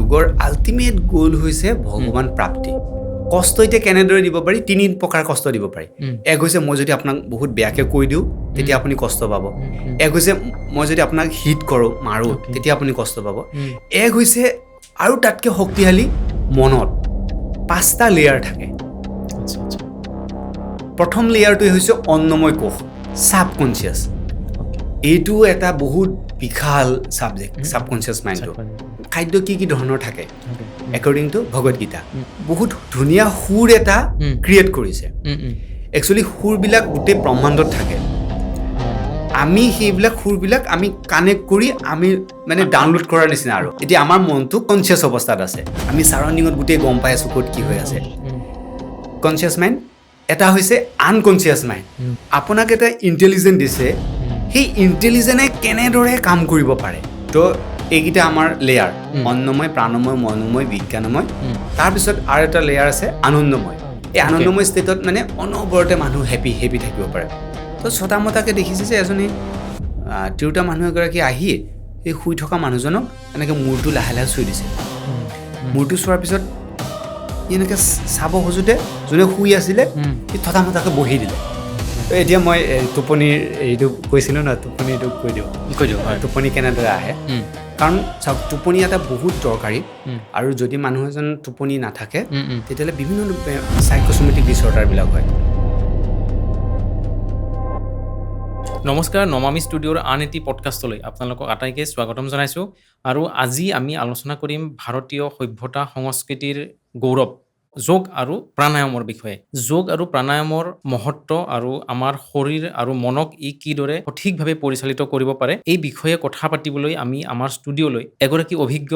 যোগৰ আল্টিমেট গ'ল হৈছে ভগৱান প্ৰাপ্তি কষ্ট এতিয়া কেনেদৰে দিব পাৰি 3 প্ৰকাৰ কষ্ট দিব পাৰি এক হৈছে মই যদি আপোনাক বহুত বেয়াকৈ কৈ দিওঁ তেতিয়া আপুনি কষ্ট পাব এক হৈছে মই যদি আপোনাক হিট কৰোঁ মাৰোঁ তেতিয়া আপুনি কষ্ট পাব এক হৈছে আৰু তাতকৈ শক্তিশালী মনত 5টা লেয়াৰ থাকে প্ৰথম লেয়াৰটোৱে হৈছে অন্নময় কোষ ছাবকনচিয়াছ এইটো এটা বহুত বিশাল ছাবজেক্ট ছাবকনচিয়াছ মাইণ্ডটো খাদ্য কি কি ধৰণৰ থাকে একৰ্ডিং টু ভগৱদ গীতা বহুত ধুনীয়া সুৰ এটা ক্ৰিয়েট কৰিছে একচুৱেলি সুৰবিলাক গোটেই ব্ৰহ্মাণ্ডত থাকে আমি সেইবিলাক সুৰবিলাক আমি কানেক্ট কৰি আমি মানে ডাউনলোড কৰাৰ নিচিনা আৰু এতিয়া আমাৰ মনটো কনচিয়াছ অৱস্থাত আছে আমি ছাৰাউণ্ডিঙত গোটেই গম পাই আছোঁ ক'ত কি হৈ আছে কনচিয়াছ মাইণ্ড এটা হৈছে আনকনচিয়াছ মাইণ্ড আপোনাক এটা ইণ্টেলিজেন্ট দিছে সেই ইণ্টেলিজেন্টে কেনেদৰে কাম কৰিব পাৰে তো এইকেইটা আমাৰ লেয়াৰ অন্নময় প্ৰাণময় মনোময় বিজ্ঞানময় তাৰপিছত আৰু এটা লেয়াৰ আছে আনন্দময় এই আনন্দময় ষ্টেটত মানে অনবৰতে মানুহ হেপি থাকিব পাৰে তো ছটা মতাকে দেখিছে যে এজনী তিৰোতা মানুহ এগৰাকী আহি এই শুই থকা মানুহজনক এনেকৈ মূৰটো লাহে লাহে চুই দিছে মূৰটো চোৱাৰ পিছত এনেকৈ চাব খোজোঁতে যোনে শুই আছিলে সি থতা মতাকে বহি দিলে এতিয়া মই টোপনিৰ এইটো কৈছিলোঁ ন টোপনিটো কৈ দিওঁ টোপনি কেনেদৰে আহে কাৰণ চাওক টোপনি এটা বহুত দৰকাৰী আৰু যদি মানুহ এজন টোপনি নাথাকে তেতিয়াহ'লে বিভিন্ন চাইক'ছমেটিক ডিছঅৰ্ডাৰবিলাক হয় নমস্কাৰ নমামি ষ্টুডিঅ'ৰ আন এটি পডকাষ্টলৈ আপোনালোকক আটাইকে স্বাগতম জনাইছোঁ আৰু আজি আমি আলোচনা কৰিম ভাৰতীয় সভ্যতা সংস্কৃতিৰ গৌৰৱ যোগ আৰু প্ৰাণায়ামৰ বিষয়ে যোগ আৰু প্ৰাণায়ামৰ মহত্ব আৰু আমাৰ শৰীৰ আৰু মনক ই কিদৰে সঠিকভাৱে পৰিচালিত কৰিব পাৰে এই বিষয়ে কথা পাতিবলৈ আমি আমাৰ ষ্টুডিঅ'লৈ এগৰাকী অভিজ্ঞ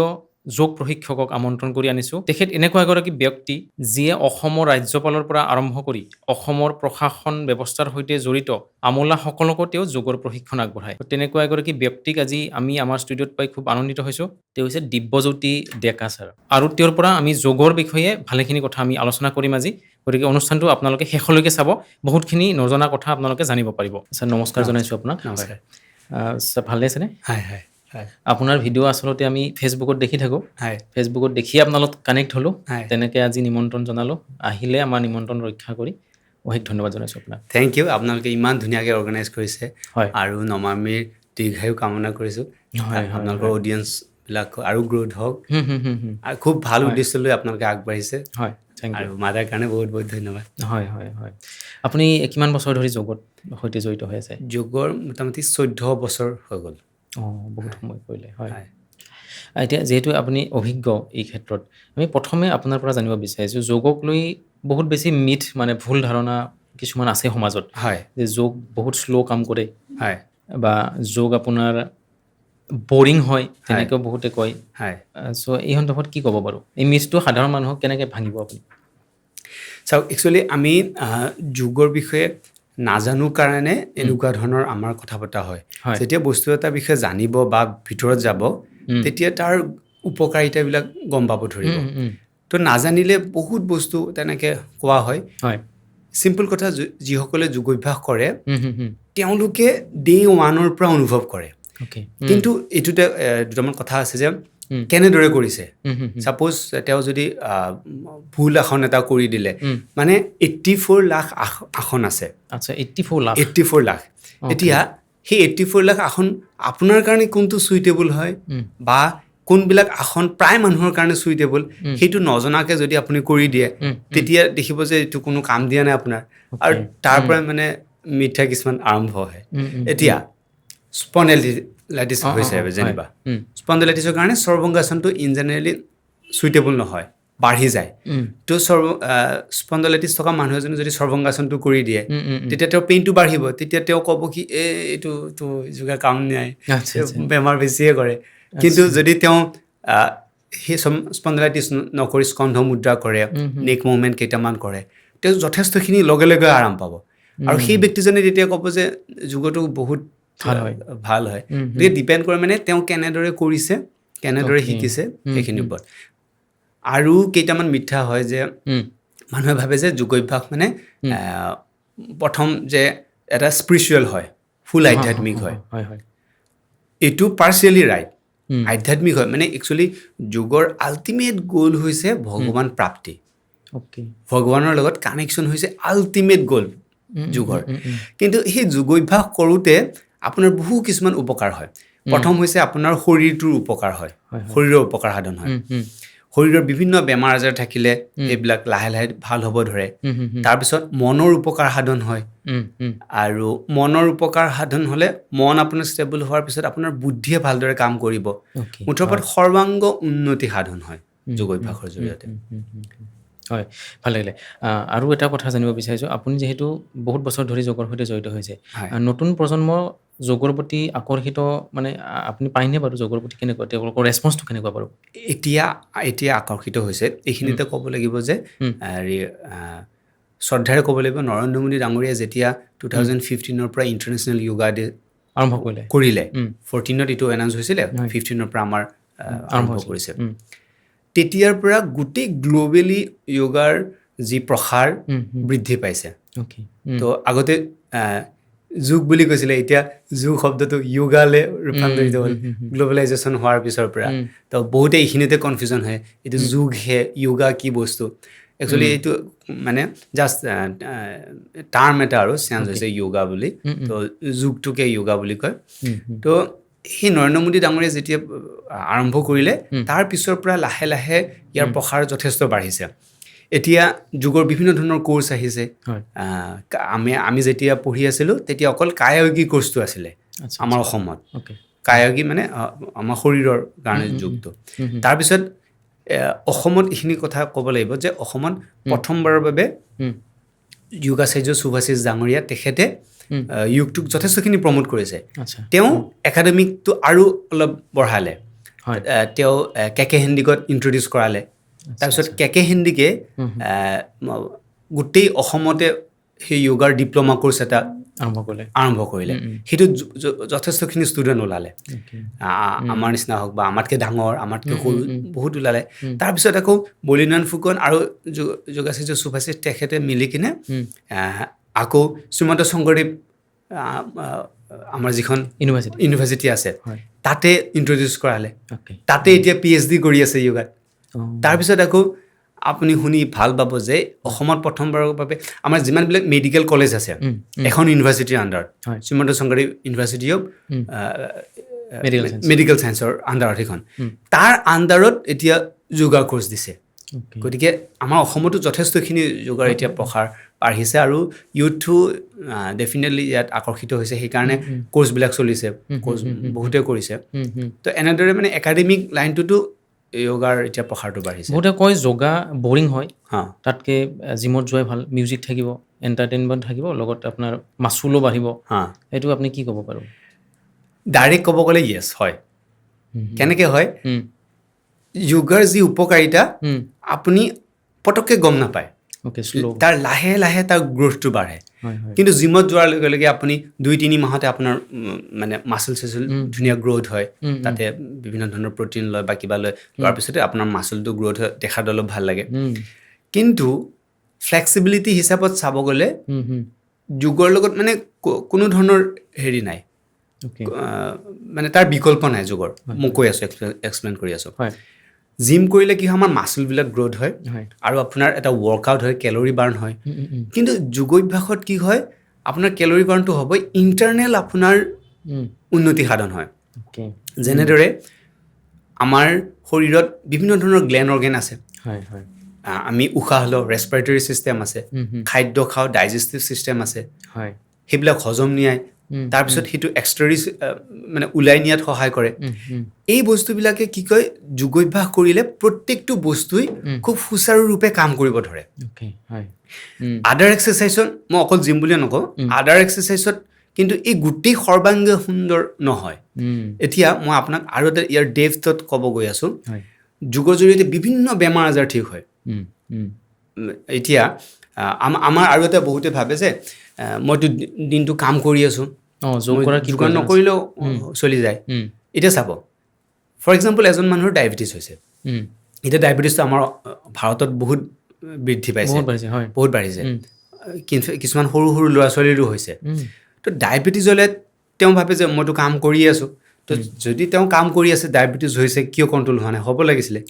যোগ প্ৰশিক্ষকক আমন্ত্ৰণ কৰি আনিছোঁ তেখেত এনেকুৱা এগৰাকী ব্যক্তি যিয়ে অসমৰ ৰাজ্যপালৰ পৰা আৰম্ভ কৰি অসমৰ প্ৰশাসন ব্যৱস্থাৰ সৈতে জড়িত আমোলাসকলকো তেওঁ যোগৰ প্ৰশিক্ষণ আগবঢ়ায় তেনেকুৱা এগৰাকী ব্যক্তিক আজি আমি আমাৰ ষ্টুডিঅ'ত পাই খুব আনন্দিত হৈছোঁ তেওঁ হৈছে দিব্যজ্যোতি ডেকা ছাৰ আৰু তেওঁৰ পৰা আমি যোগৰ বিষয়ে ভালেখিনি কথা আমি আলোচনা কৰিম আজি গতিকে অনুষ্ঠানটো আপোনালোকে শেষলৈকে চাব বহুতখিনি নজনা কথা আপোনালোকে জানিব পাৰিব ছাৰ নমস্কাৰ জনাইছোঁ আপোনাক নমস্কাৰ ছাৰ ভালে আছেনে হয় আপোনাৰ ভিডিঅ' আচলতে আমি ফেচবুকত দেখি থাকোঁ ফেচবুকত দেখি আপোনাৰ লগত কানেক্ট হ'লোঁ তেনেকৈ আজি নিমন্ত্ৰণ জনালোঁ আহিলে আমাৰ নিমন্ত্ৰণ ৰক্ষা কৰি অশেষ ধন্যবাদ জনাইছোঁ আপোনাক থেংক ইউ আপোনালোকে ইমান ধুনীয়াকৈ অৰ্গেনাইজ কৰিছে হয় আৰু নমামিৰ দীৰ্ঘায়ু কামনা কৰিছোঁ আপোনালোকৰ অডিয়েঞ্চবিলাক আৰু গ্ৰ'থ হওক আৰু খুব ভাল উদ্দেশ্য লৈ আপোনালোকে আগবাঢ়িছে হয় থেংক ইউ আৰু মাদাৰ কাৰণে বহুত বহুত ধন্যবাদ হয় আপুনি কিমান বছৰ ধৰি যোগৰ সৈতে জড়িত হৈ আছে যোগৰ মোটামুটি 14 বছৰ হৈ গ'ল বহুত সময় কৰিলে হয় এতিয়া যিহেতু আপুনি অভিজ্ঞ এই ক্ষেত্ৰত আমি প্ৰথমে আপোনাৰ পৰা জানিব বিচাৰিছোঁ যোগক লৈ বহুত বেছি মিথ মানে ভুল ধাৰণা কিছুমান আছে সমাজত যে যোগ বহুত শ্ল' কাম কৰে বা যোগ আপোনাৰ বৰিং হয় তেনেকৈও বহুতে কয় চ' এই সন্দৰ্ভত কি ক'ব বাৰু এই মিথটো সাধাৰণ মানুহক কেনেকৈ ভাঙিব আপুনি চাওক একচুৱেলি আমি যোগৰ বিষয়ে নাজানো কাৰণে এনেকুৱা ধৰণৰ আমাৰ কথা পতা হয় যেতিয়া বস্তু এটা বিষয়ে জানিব বা ভিতৰত যাব তেতিয়া তাৰ উপকাৰিতাবিলাক গম পাব ধৰিব তো নাজানিলে বহুত বস্তু তেনেকৈ কোৱা হয় চিম্পল কথা যিসকলে যোগাভ্যাস কৰে তেওঁলোকে ডে 1ৰ পৰা অনুভৱ কৰে কিন্তু এইটোতে দুটামান কথা আছে যে কেনেদৰে কৰিছে ছাপ'জ তেওঁ যদি ভুল আসন এটা কৰি দিলে মানে 84 লাখ আসন আছে 84 লাখ এতিয়া সেই 84 লাখ আসন আপোনাৰ কাৰণে কোনটো চুইটেবল হয় বা কোনবিলাক আসন প্ৰায় মানুহৰ কাৰণে চুইটেবল সেইটো নজনাকৈ যদি আপুনি কৰি দিয়ে তেতিয়া দেখিব যে এইটো কোনো কাম দিয়া নাই আপোনাৰ আৰু তাৰ পৰা মানে মিথ্যা কিছুমান আৰম্ভ হয় এতিয়া স্পণ্ডাইলাইটিছ হৈছে যেনিবা স্পণ্ডাইলাইটিছৰ কাৰণে সৰ্বাংগাসনটো ইন জেনেৰেলি চুইটেবল নহয় বাঢ়ি যায় তো স্পণ্ডাইলাইটিছ থকা মানুহ এজনে যদি সৰ্বাংগাসনটো কৰি দিয়ে তেতিয়া তেওঁৰ পেইনটো বাঢ়িব তেতিয়া তেওঁ ক'ব কি এইটোতো যোগা কাম নাই বেমাৰ বেছিয়ে কৰে কিন্তু যদি তেওঁ সেই স্পণ্ডাইলাইটিছ নকৰি স্কন্ধ মুদ্ৰা কৰে নেক মুভমেণ্ট কেইটামান কৰে তেওঁ যথেষ্টখিনি লগে লগে আৰাম পাব আৰু সেই ব্যক্তিজনে তেতিয়া ক'ব যে যোগটো বহুত ভাল হয় গতিকে ডিপেণ্ড কৰে মানে তেওঁ কেনেদৰে কৰিছে কেনেদৰে শিকিছে সেইখিনিৰ ওপৰত আৰু কেইটামান মিথ্যা হয় যে মানুহে ভাবে যে যোগাভ্যাস মানে প্ৰথম যে এটা স্পিৰিচুৱেল হয় ফুল আধ্যাত্মিক হয় এইটো পাৰ্চিয়েলি ৰাইট আধ্যাত্মিক হয় মানে একচুৱেলি যোগৰ আল্টিমেট গ'ল হৈছে ভগৱান প্ৰাপ্তি অ'কে ভগৱানৰ লগত কানেকশ্যন হৈছে আল্টিমেট গ'ল যোগৰ কিন্তু সেই যোগাভ্যাস কৰোঁতে আপোনাৰ বহু কিছুমান উপকাৰ হয় প্ৰথম হৈছে আপোনাৰ শৰীৰটোৰ উপকাৰ হয় শৰীৰৰ উপকাৰ সাধন হয় শৰীৰৰ বিভিন্ন বেমাৰ আজাৰ থাকিলে এইবিলাক লাহে লাহে ভাল হ'ব ধৰে তাৰপিছত মনৰ উপকাৰ সাধন হয় আৰু মনৰ উপকাৰ সাধন হ'লে মন আপোনাৰ ষ্টেবল হোৱাৰ পিছত আপোনাৰ বুদ্ধিয়ে ভালদৰে কাম কৰিব মুঠৰ ওপৰত সৰ্বাংগ উন্নতি সাধন হয় যোগাভ্যাসৰ জৰিয়তে হয় ভাল লাগিলে আৰু এটা কথা জানিব বিচাৰিছোঁ আপুনি যিহেতু বহুত বছৰ ধৰি যোগৰ সৈতে জড়িত হৈছে নতুন প্ৰজন্ম যোগৰ প্ৰতি আকৰ্ষিত মানে আপুনি পায়নে বাৰু যোগৰ প্ৰতি কেনেকুৱা তেওঁলোকৰ ৰেছপন্সটো কেনেকুৱা বাৰু এতিয়া আকৰ্ষিত হৈছে এইখিনিতে ক'ব লাগিব যে শ্ৰদ্ধাৰে ক'ব লাগিব নৰেন্দ্ৰ মোদী ডাঙৰীয়াই যেতিয়া 2015ৰ পৰা ইণ্টাৰনেশ্যনেল য়োগা ডে আৰম্ভ কৰিলে 14ত এইটো এনাউন্স হৈছিলে 15ৰ পৰা আমাৰ আৰম্ভ কৰিছে তেতিয়াৰ পৰা গোটেই গ্ল'বেলি য়োগাৰ যি প্ৰসাৰ বৃদ্ধি পাইছে তো আগতে যোগ বুলি কৈছিলে এতিয়া যোগ শব্দটো য়োগালৈ ৰূপান্তৰিত হ'ল গ্ল'বেলাইজেশ্যন হোৱাৰ পিছৰ পৰা তো বহুতে এইখিনিতে কনফিউজন হয় এইটো যোগ হে য়োগা কি বস্তু একচুৱেলি এইটো মানে জাষ্ট টাৰ্ম এটা আৰু চেঞ্জ হৈছে য়োগা বুলি তো যোগটোকে য়োগা বুলি কয় তো সেই নৰেন্দ্ৰ মোদী ডাঙৰীয়াই যেতিয়া আৰম্ভ কৰিলে তাৰ পিছৰ পৰা লাহে লাহে ইয়াৰ প্ৰসাৰ যথেষ্ট বাঢ়িছে এতিয়া যোগৰ বিভিন্ন ধৰণৰ কোৰ্চ আহিছে আমি যেতিয়া পঢ়ি আছিলোঁ তেতিয়া অকল কায়গী কোৰ্চটো আছিলে আমাৰ অসমত কায়গী মানে আমাৰ শৰীৰৰ কাৰণে যোগটো তাৰপিছত অসমত এইখিনি কথা ক'ব লাগিব যে অসমত প্ৰথমবাৰৰ বাবে যোগাচাৰ্য শুভাশিষ ডাঙৰীয়া তেখেতে যোগটোক যথেষ্টখিনি প্ৰমোট কৰিছে তেওঁ একাডেমিকটো আৰু অলপ বঢ়ালে তেওঁ কেকে হেণ্ডিকত ইণ্ট্ৰডিউচ কৰালে তাৰপিছত কেকে হেণ্ডিকে গোটেই অসমতে সেই য়োগাৰ ডিপ্ল'মা কোৰ্চ এটা আৰম্ভ কৰিলে সেইটোত যথেষ্টখিনি ষ্টুডেণ্ট ওলালে আমাৰ নিচিনা হওক বা আমাতকৈ ডাঙৰ আমাতকৈ সৰু বহুত ওলালে তাৰপিছত আকৌ বলিনাৰায়ণ ফুকন আৰু যোগাচাৰ্য শুভাশিষ তেখেতে মিলি কিনে আকৌ শ্ৰীমন্ত শংকৰদেৱ আমাৰ যিখন ইউনিভাৰ্চিটি আছে তাতে ইণ্ট্ৰডিউচ কৰালে তাতে এতিয়া PhD কৰি আছে য়োগাত তাৰপিছত আকৌ আপুনি শুনি ভাল পাব যে অসমত প্ৰথমবাৰৰ বাবে আমাৰ যিমানবিলাক মেডিকেল কলেজ আছে এখন ইউনিভাৰ্চিটিৰ আণ্ডাৰত Srimanta Sankardev university of medical ছায়েন্সৰ আণ্ডাৰত সেইখন তাৰ আণ্ডাৰত এতিয়া যোগা কোৰ্চ দিছে গতিকে আমাৰ অসমতো যথেষ্টখিনি যোগাৰ এতিয়া প্ৰসাৰ বাঢ়িছে আৰু ইউথো ডেফিনেটলি ইয়াত আকৰ্ষিত হৈছে সেইকাৰণে কোৰ্চবিলাক চলিছে কোৰ্চ বহুতে কৰিছে তো এনেদৰে মানে একাডেমিক লাইনটোতো য়োগাৰ এতিয়া প্ৰসাৰটো বাঢ়িছে বহুতে কয় যোগা বৰিং হয় তাতকৈ জিমত যোৱাই ভাল মিউজিক থাকিব এণ্টাৰটেইনমেণ্ট থাকিব লগত আপোনাৰ মাচুলো বাঢ়িব সেইটো আপুনি কি ক'ব বাৰু ডাইৰেক্ট ক'ব গ'লে য়েছ হয় কেনেকৈ হয় য়োগাৰ যি উপকাৰিতা আপুনি পটককৈ গম নাপায় তাৰ লাহে লাহে তাৰ গ্ৰ'থটো বাঢ়ে কিন্তু জিমত যোৱাৰ লগে লগে আপুনি 2-3 মাহতে আপোনাৰ মানে মাচল চাচল ধুনীয়া গ্ৰ'থ হয় তাতে বিভিন্ন ধৰণৰ প্ৰটিন লয় বা কিবা লয় লোৱাৰ পিছতে আপোনাৰ মাচলটো গ্ৰ'থ হয় দেখাত অলপ ভাল লাগে কিন্তু ফ্লেক্সিবিলিটি হিচাপত চাব গ'লে যোগৰ লগত মানে কোনো ধৰণৰ হেৰি নাই মানে তাৰ বিকল্প নাই যোগৰ মই কৈ আছোঁ এক্সপ্লেইন কৰি আছোঁ জিম কৰিলে কি হয় আমাৰ মাচলবিলাক গ্ৰ'থ হয় আৰু আপোনাৰ এটা ৱৰ্কআউট হয় কেলৰি বাৰ্ণ হয় কিন্তু যোগাভ্যাসত কি হয় আপোনাৰ কেলৰি বাৰ্ণটো হ'ব ইণ্টাৰনেল আপোনাৰ উন্নতি সাধন হয় যেনেদৰে আমাৰ শৰীৰত বিভিন্ন ধৰণৰ গ্লেণ্ড অৰ্গেন আছে আমি উশাহ লওঁ ৰেছপিৰেটৰী ছিষ্টেম আছে খাদ্য খাওঁ ডাইজেষ্টিভ ছিষ্টেম আছে সেইবিলাক হজম নিয়ায় তাৰপিছত সেইটো এক্সট্ৰেৰিজ মানে ওলাই নিয়াত সহায় কৰে এই বস্তুবিলাকে কি কয় যোগাভ্যাস কৰিলে প্ৰত্যেকটো বস্তুৱেই খুব সুচাৰুৰূপে কাম কৰিব ধৰে আদাৰ এক্সাৰচাইজত মই অকল জিম বুলিয়ে নকওঁ আদাৰ এক্সাৰচাইজত কিন্তু এই গোটেই সৰ্বাংগ সুন্দৰ নহয় এতিয়া মই আপোনাক আৰু এটা ইয়াৰ ডেপথত ক'ব গৈ আছোঁ যোগৰ জৰিয়তে বিভিন্ন বেমাৰ আজাৰ ঠিক হয় এতিয়া আমাৰ আৰু এটা বহুতে ভাবে যে মইতো দিনটো কাম কৰি আছোঁ যোগ নকৰিলেও চলি যায় এতিয়া চাব ফৰ এক্সাম্পল এজন মানুহৰ ডায়েবেটিছ হৈছে এতিয়া ডায়েবেটিছটো আমাৰ ভাৰতত বহুত বৃদ্ধি পাইছে বহুত বাঢ়িছে কিছুমান সৰু সৰু ল'ৰা ছোৱালীৰো হৈছে তো ডায়েবেটিছ হ'লে তেওঁ ভাবে যে মইতো কাম কৰি আছোঁ তো যদি তেওঁ কাম কৰি আছে ডায়েবেটিছ হৈছে কিয় কণ্ট্ৰল হোৱা নাই হ'ব লাগিছিলে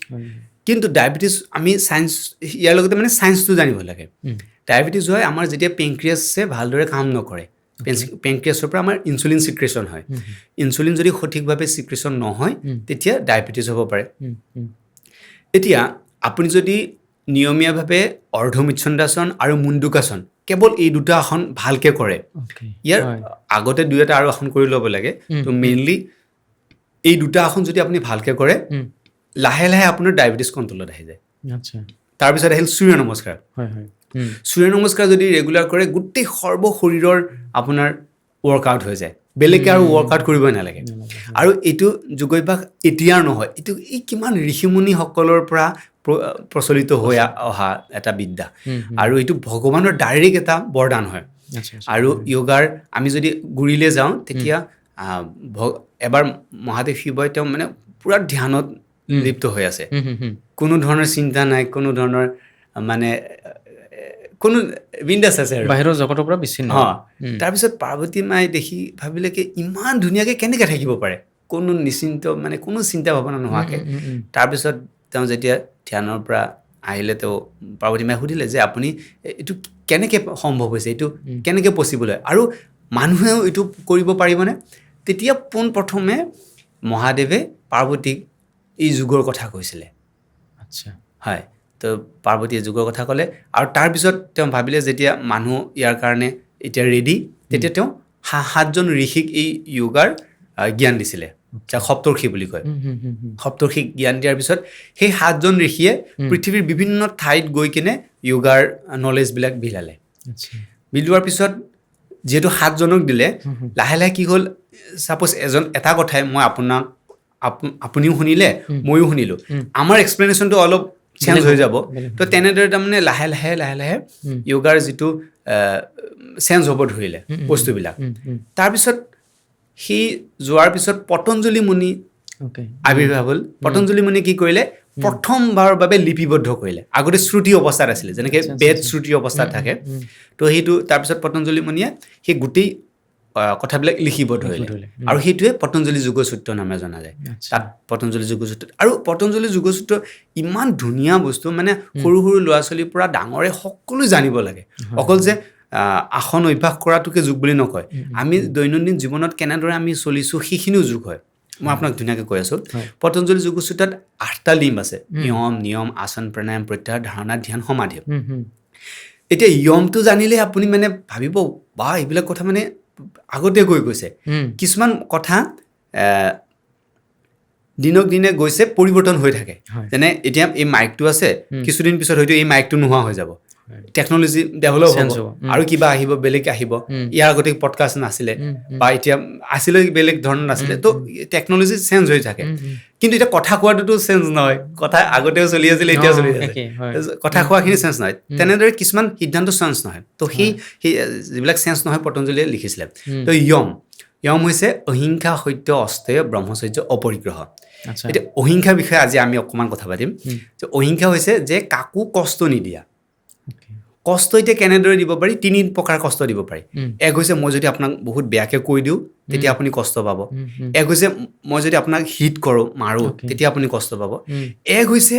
কিন্তু ডায়েবেটিছ আমি চায়েন্স ইয়াৰ লগতে মানে চায়েন্সটো জানিব লাগে ডায়েবেটিছ হয় আমাৰ যেতিয়া পেংক্ৰিয়াছে ভালদৰে কাম নকৰে পেংক্ৰিয়াছৰ পৰা আমাৰ ইনচুলিন চিক্ৰেশ্যন হয় ইনচুলিন যদি সঠিকভাৱে চিক্ৰেশ্যন নহয় তেতিয়া ডায়েবেটিছ হ'ব পাৰে এতিয়া আপুনি যদি নিয়মীয়াভাৱে অৰ্ধমৃচ্ছন্দাসন আৰু মুণ্ডুকাসন কেৱল এই দুটা আসন ভালকৈ কৰে ইয়াৰ আগতে দুই এটা আৰু আসন কৰি ল'ব লাগে তো মেইনলি এই দুটা আসন যদি আপুনি ভালকৈ কৰে লাহে লাহে আপোনাৰ ডায়েবেটিছ কণ্ট্ৰলত আহি যায় তাৰপিছত আহিল সূৰ্য নমস্কাৰ সূৰ্য নমস্কাৰ যদি ৰেগুলাৰ কৰে গোটেই সৰ্ব শৰীৰৰ আপোনাৰ ৱৰ্কআউট হৈ যায় বেলেগকৈ আৰু ৱৰ্কআউট কৰিবই নালাগে আৰু এইটো যোগাভ্যাস এতিয়াৰ নহয় এইটো এই কিমান ঋষিমুনিসকলৰ পৰা প্ৰচলিত হৈ অহা এটা বিদ্যা আৰু এইটো ভগৱানৰ ডাইৰেক্ট এটা বৰদান হয় আৰু য়োগাৰ আমি যদি গুৰিলৈ যাওঁ তেতিয়া এবাৰ মহাদেৱ শিৱই তেওঁ মানে পূৰা ধ্যানত লিপ্ত হৈ আছে কোনো ধৰণৰ চিন্তা নাই কোনো ধৰণৰ মানে কোনো বিন্দাছ আছে আৰু বাহিৰৰ জগতৰ পৰা বিচ্ছিন্ন তাৰপিছত পাৰ্বতী মায়ে দেখি ভাবিলে কি ইমান ধুনীয়াকৈ কেনেকৈ থাকিব পাৰে কোনো নিশ্চিন্ত মানে কোনো চিন্তা ভাৱনা নোহোৱাকৈ তাৰপিছত তেওঁ যেতিয়া ধ্যানৰ পৰা আহিলে তেওঁ পাৰ্বতী মায়ে সুধিলে যে আপুনি এইটো কেনেকৈ সম্ভৱ হৈছে এইটো কেনেকৈ পচিবল হয় আৰু মানুহেও এইটো কৰিব পাৰিবনে তেতিয়া পোনপ্ৰথমে মহাদেৱে পাৰ্বতীক এই যুগৰ কথা কৈছিলে হয় তো পাৰ্বতীয়ে যুগৰ কথা ক'লে আৰু তাৰপিছত তেওঁ ভাবিলে যেতিয়া মানুহ ইয়াৰ কাৰণে এতিয়া ৰেডি তেতিয়া তেওঁ 7জন ঋষিক এই য়োগাৰ জ্ঞান দিছিলে যাক সপ্তৰ্ষি বুলি কয় সপ্তৰ্ষিক জ্ঞান দিয়াৰ পিছত সেই 7জন ঋষিয়ে পৃথিৱীৰ বিভিন্ন ঠাইত গৈ কিনে য়োগাৰ নলেজবিলাক বিলালে বিলোৱাৰ পিছত যিহেতু 7জনক দিলে লাহে লাহে কি হ'ল ছাপ'জ এটা কথাই মই আপুনিও শুনিলে ময়ো শুনিলোঁ আমাৰ এক্সপ্লেনেশ্যনটো অলপ চেঞ্জ হৈ যাব তো তেনেদৰে তাৰমানে লাহে লাহে লাহে লাহে য়োগাৰ যিটো চেঞ্জ হ'ব ধৰিলে বস্তুবিলাক তাৰপিছত সি যোৱাৰ পিছত পতঞ্জলি মুনি আৱিৰ্ভাৱ হ'ল পতঞ্জলি মুনি কি কৰিলে প্ৰথমবাৰৰ বাবে লিপিবদ্ধ কৰিলে আগতে শ্ৰুতি অৱস্থাত আছিলে যেনেকৈ বেদ শ্ৰুতি অৱস্থাত থাকে তো সেইটো তাৰপিছত পতঞ্জলি মুনিয়ে সেই গোটেই কথাবিলাক লিখিব ধৰিলে আৰু সেইটোৱে পতঞ্জলি যোগসূত্ৰ নামে জনা যায় তাত পতঞ্জলি যোগসূত্ৰ আৰু পতঞ্জলি যোগসূত্ৰ ইমান ধুনীয়া বস্তু মানে সৰু সৰু ল'ৰা ছোৱালীৰ পৰা ডাঙৰে সকলো জানিব লাগে অকল যে আসন অভ্যাস কৰাটোকে যোগ বুলি নকয় আমি দৈনন্দিন জীৱনত কেনেদৰে আমি চলিছোঁ সেইখিনিও যোগ হয় মই আপোনাক ধুনীয়াকৈ কৈ আছোঁ পতঞ্জলি যোগসূত্ৰত 8টা লিম্ব আছে য়ম নিয়ম আসন প্ৰাণায়াম প্ৰত্যাহাৰ ধাৰণা ধ্যান সমাধি এতিয়া য়মটো জানিলে আপুনি মানে ভাবিব বা এইবিলাক কথা মানে আগতে গৈ গৈছে কিছুমান কথা দিনক দিনে গৈছে পৰিৱৰ্তন হৈ থাকে যেনে এতিয়া এই মাইকটো আছে কিছুদিন পিছত হয়তো এই মাইকটো নোহোৱা হৈ যাব টেকন'লজি ডেভেলপ হ'ব আৰু কিবা আহিব বেলেগ আহিব ইয়াৰ আগতে পডকাষ্ট নাছিলে বা এতিয়া আছিলে বেলেগ ধৰণৰ নাছিলে তো টেকন'লজি চেঞ্জ হৈ থাকে কিন্তু এতিয়া কথা কোৱাটোতো চেঞ্জ নহয় কথা আগতেও চলি আছিলে এতিয়াও চলি আছে কথা কোৱাখিনি চেঞ্জ নহয় তেনেদৰে কিছুমান সিদ্ধান্ত চেঞ্জ নহয় তো সেই যিবিলাক চেঞ্জ নহয় পতঞ্জলীয়ে লিখিছিলে তো য়ম হৈছে অহিংসা সত্য অস্তেয় ব্ৰহ্মচৰ্য অপৰিগ্ৰহ এতিয়া অহিংসাৰ বিষয়ে আজি আমি অকণমান কথা পাতিম যে অহিংসা হৈছে যে কাকো কষ্ট নিদিয়া কষ্ট এতিয়া কেনেদৰে দিব পাৰি 3 প্ৰকাৰ কষ্ট দিব পাৰি এক হৈছে মই যদি আপোনাক বহুত বেয়াকৈ কৈ দিওঁ তেতিয়া আপুনি কষ্ট পাব এক হৈছে মই যদি আপোনাক হিট কৰোঁ মাৰোঁ তেতিয়া আপুনি কষ্ট পাব এক হৈছে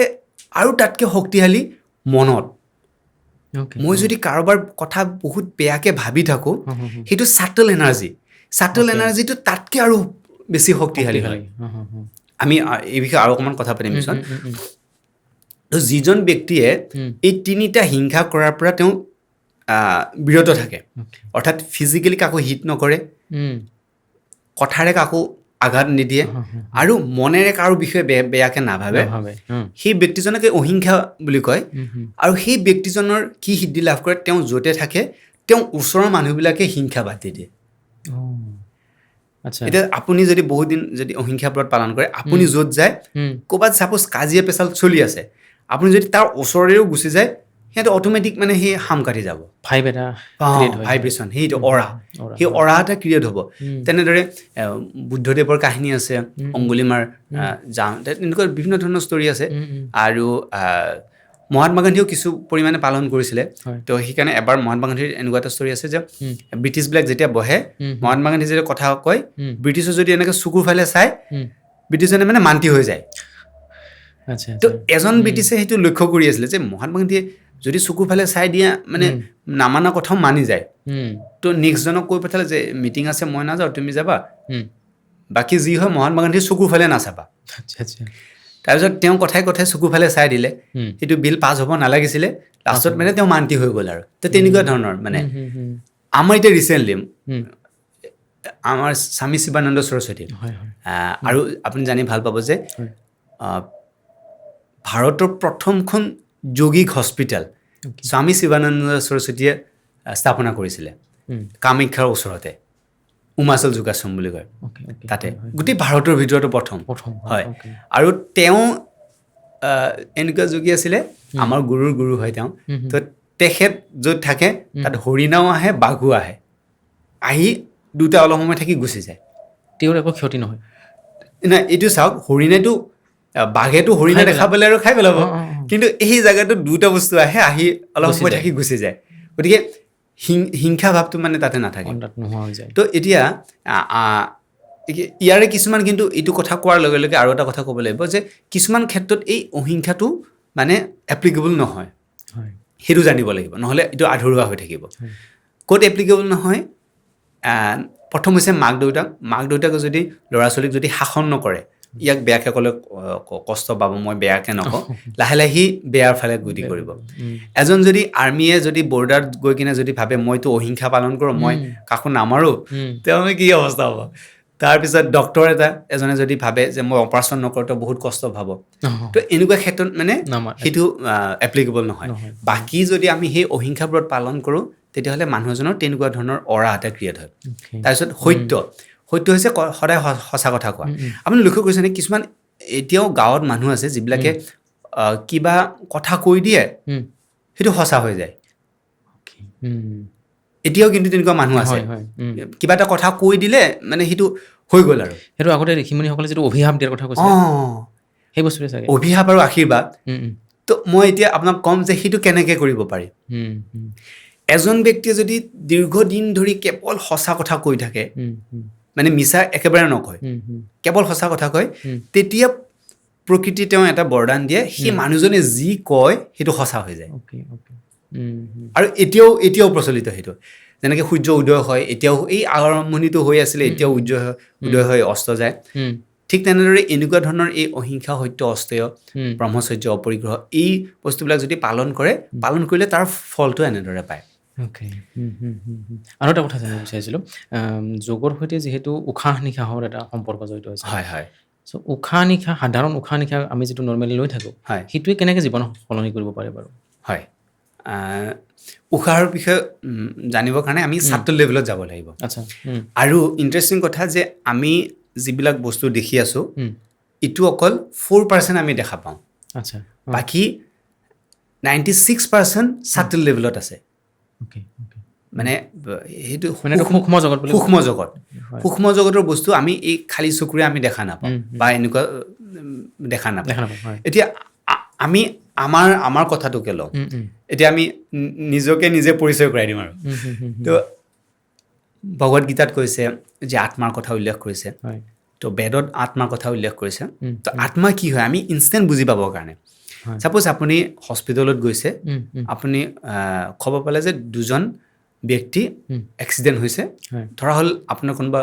আৰু তাতকৈ শক্তিশালী মনত মই যদি কাৰোবাৰ কথা বহুত বেয়াকৈ ভাবি থাকোঁ সেইটো চাটল এনাৰ্জিটো তাতকৈ আৰু বেছি শক্তিশালী হয় আমি এই বিষয়ে আৰু অকণমান কথা পাতিম পিছত যিজন ব্যক্তিয়ে এই 3টা হিংসা কৰাৰ পৰা তেওঁ বিৰত থাকে অৰ্থাৎ ফিজিকেলি কাকো হিট নকৰে কথাৰে কাকো আঘাত নিদিয়ে আৰু মনেৰে কাৰো বিষয়ে বেয়াকৈ নাভাবে সেই ব্যক্তিজনকে অহিংসা বুলি কয় আৰু সেই ব্যক্তিজনৰ কি সিদ্ধি লাভ কৰে তেওঁ য'তে থাকে তেওঁ ওচৰৰ মানুহবিলাকে হিংসা বাদ দি দিয়ে এতিয়া আপুনি যদি বহুত দিন যদি অহিংসা ব্ৰত পালন কৰে আপুনি য'ত যায় ক'ৰবাত ছাপ'জ কাজিয়া পেচাল চলি আছে আপুনি যদি তাৰ ওচৰেও গুচি যায় সিহঁতে অট'মেটিক মানে সেই হাম কাটি যাব ভাইব্ৰেশ্যন সেইটো সেই অৰা এটা ক্ৰিয়েট হ'ব তেনেদৰে বুদ্ধদেৱৰ কাহিনী আছে অংগুলিমাৰ যাওঁ তেনেকুৱা বিভিন্ন ধৰণৰ ষ্টৰি আছে আৰু মহাত্মা গান্ধীয়েও কিছু পৰিমাণে পালন কৰিছিলে হয়। তো সেইকাৰণে এবাৰ মহাত্মা গান্ধীৰ এনেকুৱা এটা ষ্টৰী আছে যে ব্ৰিটিছবিলাক যেতিয়া বহে মহাত্মা গান্ধী যেতিয়া কথা কয় ব্ৰিটিছৰ যদি এনেকৈ চকুৰ ফালে চাই ব্ৰিটিছজনে মানে মান্তি হৈ যায় আচ্ছা তো এজন ব্ৰিটিছে সেইটো লক্ষ্য কৰি আছিলে যে মহাত্মা গান্ধীয়ে যদি চকুৰ ফালে চাই দিয়া মানে নামানা কথাও মানি যায় তো নেক্সটজনক কৈ পঠালে যে মিটিং আছে মই নাযাওঁ তুমি যাবা বাকী যি হয় মহাত্মা গান্ধীৰ চকুৰ ফালে নাচাবা আচ্ছা আচ্ছা তাৰপিছত তেওঁ কথাই কথাই চকুৰ ফালে চাই দিলে সেইটো বিল পাছ হ'ব নালাগিছিলে লাষ্টত মানে তেওঁ মান্তি হৈ গ'ল আৰু তো তেনেকুৱা ধৰণৰ মানে আমাৰ এতিয়া ৰিচেণ্টলি আমাৰ স্বামী শিৱানন্দ সৰস্বতী আৰু আপুনি জানি ভাল পাব যে ভাৰতৰ প্ৰথমখন যৌগিক হস্পিটেল স্বামী শিৱানন্দ সৰস্বতীয়ে স্থাপনা কৰিছিলে কামাখ্যাৰ ওচৰতে উমাচল যোগাশ্ৰম বুলি কয় তাতে গোটেই ভাৰতৰ ভিতৰতো প্ৰথম হয় আৰু তেওঁ এনেকুৱা যোগী আছিলে আমাৰ গুৰুৰ গুৰু হয় তেওঁ তো তেখেত য'ত থাকে তাত হৰিণাও আহে বাঘো আহে আহি দুটা অলপ সময় থাকি গুচি যায় তেওঁৰ একো ক্ষতি নহয় নাই এইটো চাওক হৰিণাইটো বাঘেতো হৰিণা দেখা পালে আৰু খাই পেলাব কিন্তু এই জেগাটো দুটা বস্তু আহে আহি অলপ সময় থাকি গুচি যায় গতিকে হিংসা ভাৱটো মানে তাতে নাথাকে তো এতিয়া ইয়াৰে কিছুমান কিন্তু এইটো কথা কোৱাৰ লগে লগে আৰু এটা কথা ক'ব লাগিব যে কিছুমান ক্ষেত্ৰত এই অহিংসাটো মানে এপ্লিকেবল নহয় সেইটো জানিব লাগিব নহ'লে এইটো আধৰুৱা হৈ থাকিব ক'ত এপ্লিকেবল নহয় প্ৰথম হৈছে মাক দেউতাকে যদি ল'ৰা ছোৱালীক যদি শাসন নকৰে ইয়াক বেয়াকৈ ক'লে কষ্ট পাব মই বেয়াকৈ নকওঁ লাহে লাহে সি বেয়াৰ ফালে গতি কৰিব এজন যদি আৰ্মিয়ে যদি বৰ্ডাৰত গৈ কিনে যদি ভাবে মইতো অহিংসা পালন কৰোঁ মই কাকো নামাৰোঁ তেওঁলোকে কি অৱস্থা হ'ব তাৰপিছত ডক্তৰ এজনে যদি ভাবে যে মই অপাৰেশ্যন নকৰোঁতে বহুত কষ্ট পাব তো এনেকুৱা ক্ষেত্ৰত মানে সেইটো এপ্লিকেবল নহয় বাকী যদি আমি সেই অহিংসাবোৰত পালন কৰোঁ তেতিয়াহ'লে মানুহ এজনৰ তেনেকুৱা ধৰণৰ অৰা এটা ক্ৰিয়েট হয় তাৰপিছত সত্য হৈছে সদায় সঁচা কথা কোৱা আপুনি লক্ষ্য কৰিছেনে কিছুমান এতিয়াও গাঁৱত মানুহ আছে যিবিলাকে কিবা কথা কৈ দিয়ে সেইটো সঁচা হৈ যায় এতিয়াও কিন্তু তেনেকুৱা মানুহ আছে কিবা এটা কথা কৈ দিলে মানে সেইটো হৈ গ'ল আৰু সেইটো আগতে ঋষিমুনিসকলে যিটো অভিশাপ দিয়াৰ কথা কৈছে সেই বস্তুটোৱে চাগে অভিশাপ আৰু আশীৰ্বাদ তো মই এতিয়া আপোনাক ক'ম যে সেইটো কেনেকৈ কৰিব পাৰি এজন ব্যক্তিয়ে যদি দীৰ্ঘদিন ধৰি কেৱল সঁচা কথা কৈ থাকে মানে মিছা একেবাৰে নকয় কেৱল সঁচা কথা কয় তেতিয়া প্ৰকৃতি তেওঁ এটা বৰদান দিয়ে সেই মানুহজনে যি কয় সেইটো সঁচা হৈ যায় আৰু এতিয়াও প্ৰচলিত সেইটো যেনেকৈ সূৰ্য উদয় হয় এতিয়াও এই আৰম্ভণিটো হৈ আছিলে এতিয়াও উদয় হৈ অস্ত যায় ঠিক তেনেদৰে এনেকুৱা ধৰণৰ এই অহিংসা সত্য অস্তেয় ব্ৰহ্মচৰ্য অপৰিগ্ৰহ এই বস্তুবিলাক যদি পালন কৰিলে তাৰ ফলটো এনেদৰে পায় আৰু এটা কথা জানিব বিচাৰিছিলোঁ যোগৰ সৈতে যিহেতু উশাহ নিশাহৰ এটা সম্পৰ্ক জড়িত হৈছে হয় হয় চ' সাধাৰণ উশাহ নিশাহ আমি যিটো নৰ্মেলি লৈ থাকোঁ সেইটোৱে কেনেকৈ জীৱন সলনি কৰিব পাৰে বাৰু হয় উশাহৰ বিষয়ে জানিবৰ কাৰণে আমি ছাবটল লেভেলত যাব লাগিব আচ্ছা আৰু ইণ্টাৰেষ্টিং কথা যে আমি যিবিলাক বস্তু দেখি আছোঁ এইটো অকল 4% আমি দেখা পাওঁ আচ্ছা বাকী 96% ছাবটল লেভেলত আছে মানে সেইটো সূক্ষ্ম জগতৰ বস্তু আমি এই খালী চকুৰে আমি দেখা নাপাওঁ বা এনেকুৱা দেখা নাপাওঁ এতিয়া আমি আমাৰ কথাটোকে লওঁ এতিয়া আমি নিজকে নিজে পৰিচয় কৰাই দিম আৰু তো ভগৱত গীতাত কৈছে যে আত্মাৰ কথা উল্লেখ কৰিছে তো বেদত আত্মাৰ কথা উল্লেখ কৰিছে তো আত্মা কি হয় আমি ইনষ্টেণ্ট বুজি পাবৰ কাৰণে ছাপ'জ আপুনি হস্পিটেলত গৈছে আপুনি খবৰ পালে যে দুজন ব্যক্তি এক্সিডেণ্ট হৈছে ধৰা হ'ল আপোনাৰ কোনোবা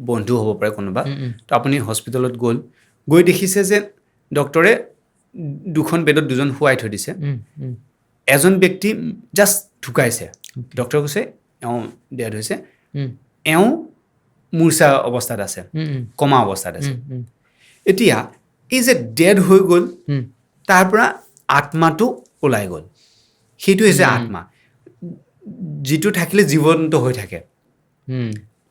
বন্ধু হ'ব পাৰে কোনোবা তো আপুনি হস্পিটেলত গৈ দেখিছে যে ডক্টৰে দুখন বেডত দুজন শুৱাই থৈ দিছে এজন ব্যক্তি জাষ্ট ঢুকাইছে ডক্টৰে কৈছে এওঁ ডেড হৈছে এওঁ মূৰ্ছা অৱস্থাত আছে কমা অৱস্থাত আছে এতিয়া এই যে ডেড হৈ গ'ল তাৰ পৰা আত্মাটো ওলাই গ'ল সেইটো হৈছে আত্মা যিটো থাকিলে জীৱন্ত হৈ থাকে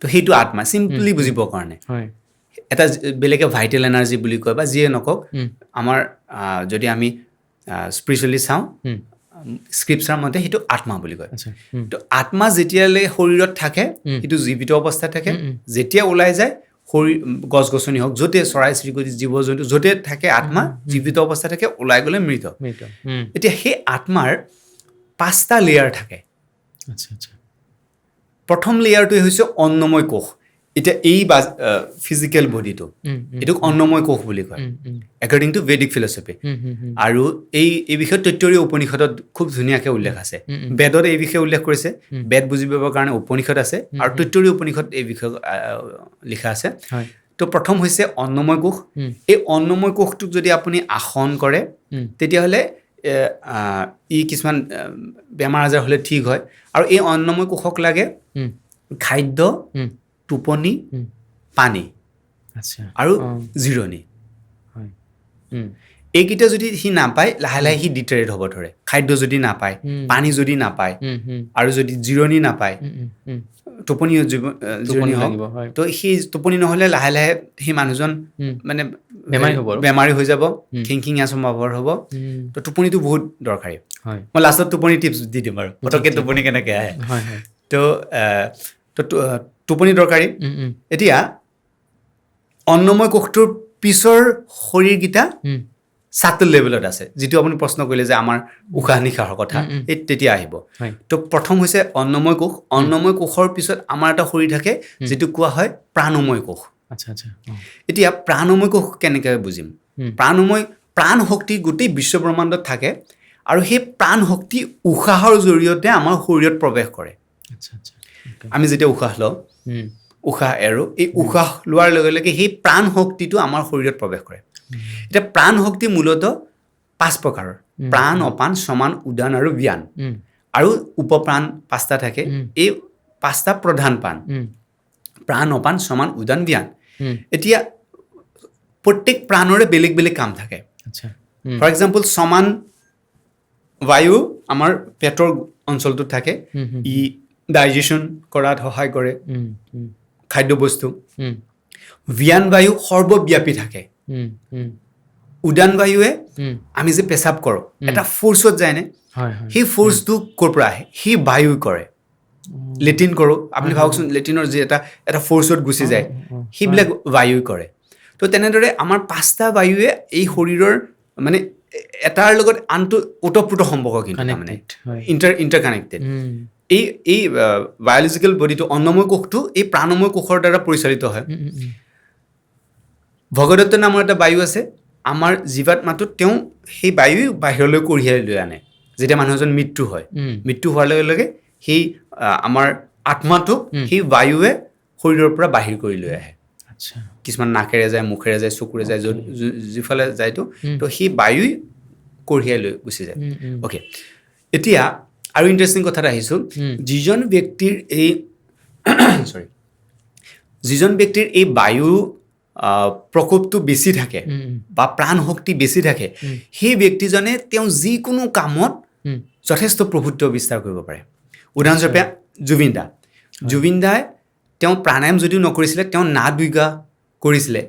তো সেইটো আত্মা চিম্পলি বুজিবৰ কাৰণে এটা বেলেগে ভাইটেল এনাৰ্জি বুলি কয় বা যিয়ে নকওক আমাৰ যদি আমি স্পিৰিচুৱেলি চাওঁ স্ক্ৰিপচাৰ মতে সেইটো আত্মা বুলি কয় তো আত্মা যেতিয়ালৈ শৰীৰত থাকে সেইটো জীৱিত অৱস্থাত থাকে যেতিয়া ওলাই যায় গছ গছনি হওক য'তে চৰাই চিৰিকটি জীৱ জন্তু য'তে থাকে আত্মা জীৱিত অৱস্থা থাকে ওলাই গ'লে মৃত এতিয়া সেই আত্মাৰ 5টা লেয়াৰ থাকে আচ্ছা আচ্ছা প্ৰথম লেয়াৰটোৱে হৈছে অন্নময় কোষ এতিয়া এই ফিজিকেল বডিটো এইটোক অন্নময় কোষ বুলি কয় একৰ্ডিং টু ভেদিক ফিলচফি আৰু এই বিষয়ে তৈত্তৰীয় উপনিষদত খুব ধুনীয়াকৈ উল্লেখ আছে বেদত এই বিষয়ে উল্লেখ কৰিছে বেদ বুজি পাবৰ কাৰণে উপনিষদ আছে আৰু তৈত্তৰীয় উপনিষদ এই বিষয়ে লিখা আছে তো প্ৰথম হৈছে অন্নময় কোষ এই অন্নময় কোষটোক যদি আপুনি আসন কৰে তেতিয়াহ'লে ই কিছুমান বেমাৰ আজাৰ হ'লে ঠিক হয় আৰু এই অন্নময় কোষক লাগে খাদ্য টোপনি পানী আৰু জিৰণি এইকেইটা যদি সি নাপায় লাহে লাহে সি ডিটেৰেট হ'ব ধৰে খাদ্য যদি নাপায় পানী যদি নাপায় আৰু যদি জিৰণি নাপায় টোপনি জিৰণি হওক তো সেই টোপনি নহ'লে লাহে লাহে সেই মানুহজন মানে বেমাৰী হৈ যাব খিংখিঙীয়া স্বভাৱৰ হ'ব তো টোপনিটো বহুত দৰকাৰী মই লাষ্টত টোপনি টিপছ দি দিম আৰু পটককৈ টোপনি কেনেকৈ আহে তো টোপনি দৰকাৰী এতিয়া অন্নময় কোষটোৰ পিছৰ শৰীৰকেইটা চাটল লেভেলত আছে যিটো আপুনি প্ৰশ্ন কৰিলে যে আমাৰ উশাহ নিশাহৰ কথা এই তেতিয়া আহিব তো প্ৰথম হৈছে অন্নময় কোষ অন্নময় কোষৰ পিছত আমাৰ এটা শৰীৰ থাকে যিটো কোৱা হয় প্ৰাণময় কোষ এতিয়া প্ৰাণময় কোষ কেনেকৈ বুজিম প্ৰাণ শক্তি গোটেই বিশ্বব্ৰহ্মাণ্ডত থাকে আৰু সেই প্ৰাণ শক্তি উশাহৰ জৰিয়তে আমাৰ শৰীৰত প্ৰৱেশ কৰে আমি যেতিয়া উশাহ লওঁ উশাহ এৰো এই উশাহ লোৱাৰ লগে লগে সেই প্ৰাণ শক্তিটো আমাৰ শৰীৰত প্ৰৱেশ কৰে এতিয়া প্ৰাণ শক্তি মূলতঃ 5 প্ৰকাৰৰ প্ৰাণ অপান সমান উদান আৰু জ্ঞান আৰু উপপ্ৰাণ 5টা থাকে এই 5টা প্ৰধান প্ৰাণ অপান সমান উদান জ্ঞান এতিয়া প্ৰত্যেক প্ৰাণৰে বেলেগ বেলেগ কাম থাকে ফৰ এক্সাম্পল সমান বায়ু আমাৰ পেটৰ অঞ্চলটোত থাকে ই ডাইজেশ্যন কৰাত সহায় কৰে খাদ্যবস্তু জ্ঞান বায়ু সৰ্বব্যাপী থাকে উদান বায়ুৱে আমি যে পেচাব কৰোঁ এটা ফ'ৰ্চত যায়নে সেই ফ'ৰ্চটো ক'ৰ পৰা আহে সেই বায়ুই কৰে লেট্ৰিন কৰোঁ আপুনি ভাবকচোন লেট্ৰিনৰ যি এটা ফ'ৰ্চত গুচি যায় সেইবিলাক বায়ুই কৰে তো তেনেদৰে আমাৰ 5টা বায়ুৱে এই শৰীৰৰ মানে এটাৰ লগত আনটো ওতঃপ্ৰোত সম্পৰ্ক কিন্তু মানে ইণ্টাৰকানেক্টেড এই বায়'লজিকেল বডিটো অন্নময় কোষটো এই প্ৰাণময় কোষৰ দ্বাৰা পৰিচালিত হয় ভগদত্ত নামৰ এটা বায়ু আছে আমাৰ জীৱাত্মাটোত তেওঁ সেই বায়ু বাহিৰলৈ কঢ়িয়াই লৈ আনে যেতিয়া মানুহ এজন মৃত্যু হোৱাৰ লগে লগে সেই আমাৰ আত্মাটোক সেই বায়ুৱে শৰীৰৰ পৰা বাহিৰ কৰি লৈ আহে কিছুমান নাকেৰে যায় মুখেৰে যায় চকুৰে যায় যিফালে যায়তো তো সেই বায়ুই কঢ়িয়াই লৈ গুচি যায় অ'কে এতিয়া আৰু ইণ্টাৰেষ্টিং কথাত আহিছোঁ যিজন ব্যক্তিৰ এই বায়ু প্ৰকোপটো বেছি থাকে বা প্ৰাণ শক্তি বেছি থাকে সেই ব্যক্তিজনে তেওঁ যিকোনো কামত যথেষ্ট প্ৰভুত্ব বিস্তাৰ কৰিব পাৰে উদাহৰণস্বৰূপে জুবিন দাই তেওঁ প্ৰাণায়াম যদিও নকৰিছিলে তেওঁ নাদ য়োগা কৰিছিলে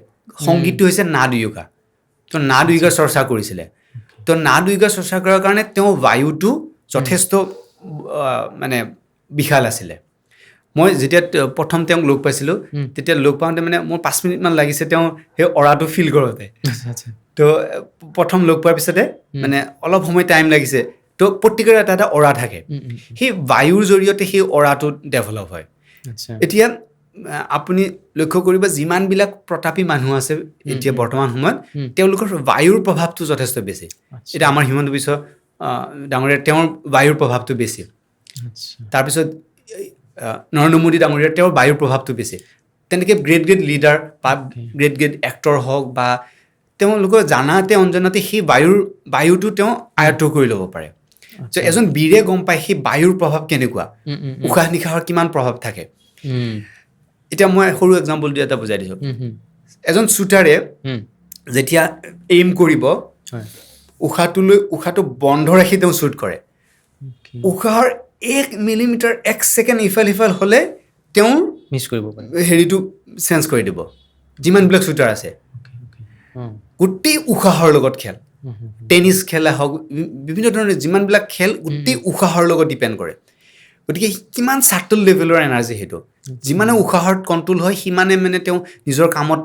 সংগীতটো হৈছে নাদ য়োগা তো নাদ য়োগা চৰ্চা কৰিছিলে তো নাদ য়োগা চৰ্চা কৰাৰ কাৰণে তেওঁ বায়ুটো যথেষ্ট মানে বিশাল আছিলে মই যেতিয়া প্ৰথম তেওঁক লগ পাইছিলোঁ তেতিয়া লগ পাওঁতে মানে মোৰ 5 মিনিটমান লাগিছে তেওঁ সেই অৰাটো ফিল কৰোঁতে তো প্ৰথম লগ পোৱাৰ পিছতে মানে অলপ সময় টাইম লাগিছে তো প্ৰত্যেকৰে এটা এটা অৰা থাকে সেই বায়ুৰ জৰিয়তে সেই অৰাটো ডেভেলপ হয় এতিয়া আপুনি লক্ষ্য কৰিব যিমানবিলাক প্ৰতাপী মানুহ আছে এতিয়া বৰ্তমান সময়ত তেওঁলোকৰ বায়ুৰ প্ৰভাৱটো যথেষ্ট বেছি এতিয়া আমাৰ হিমন্ত বিশ্ব ডাঙৰীয়া তেওঁৰ বায়ুৰ প্ৰভাৱটো বেছি তাৰপিছত নৰেন্দ্ৰ মোদী ডাঙৰীয়া তেওঁৰ বায়ুৰ প্ৰভাৱটো বেছি তেনেকৈ গ্ৰেট লিডাৰ বা গ্ৰেট এক্টৰ হওক বা তেওঁলোকৰ জানাতে অঞ্জনাতে সেই বায়ুটো তেওঁ আয়ত্ব কৰি ল'ব পাৰে চ' এজন বীৰে গম পায় সেই বায়ুৰ প্ৰভাৱ কেনেকুৱা উশাহ নিশাহৰ কিমান প্ৰভাৱ থাকে এতিয়া মই সৰু এক্সাম্পল দি এটা বুজাই দিছোঁ এজন শ্বুটাৰে যেতিয়া এইম কৰিব উশাহটো বন্ধ ৰাখি তেওঁ শ্বুট কৰে উশাহৰ 1 মিলিমিটাৰ 1 ছেকেণ্ড ইফাল সিফাল হ'লে তেওঁৰ মিছ কৰিব পাৰে হেৰিটো চেঞ্জ কৰি দিব যিমানবিলাক শ্বুটাৰ আছে গোটেই উশাহৰ লগত খেল টেনিছ খেলা হওক বিভিন্ন ধৰণৰ যিমানবিলাক খেল গোটেই উশাহৰ লগত ডিপেণ্ড কৰে গতিকে কিমান ছাটল লেভেলৰ এনাৰ্জি সেইটো যিমানে উশাহত কণ্ট্ৰল হয় সিমানে মানে তেওঁ নিজৰ কামত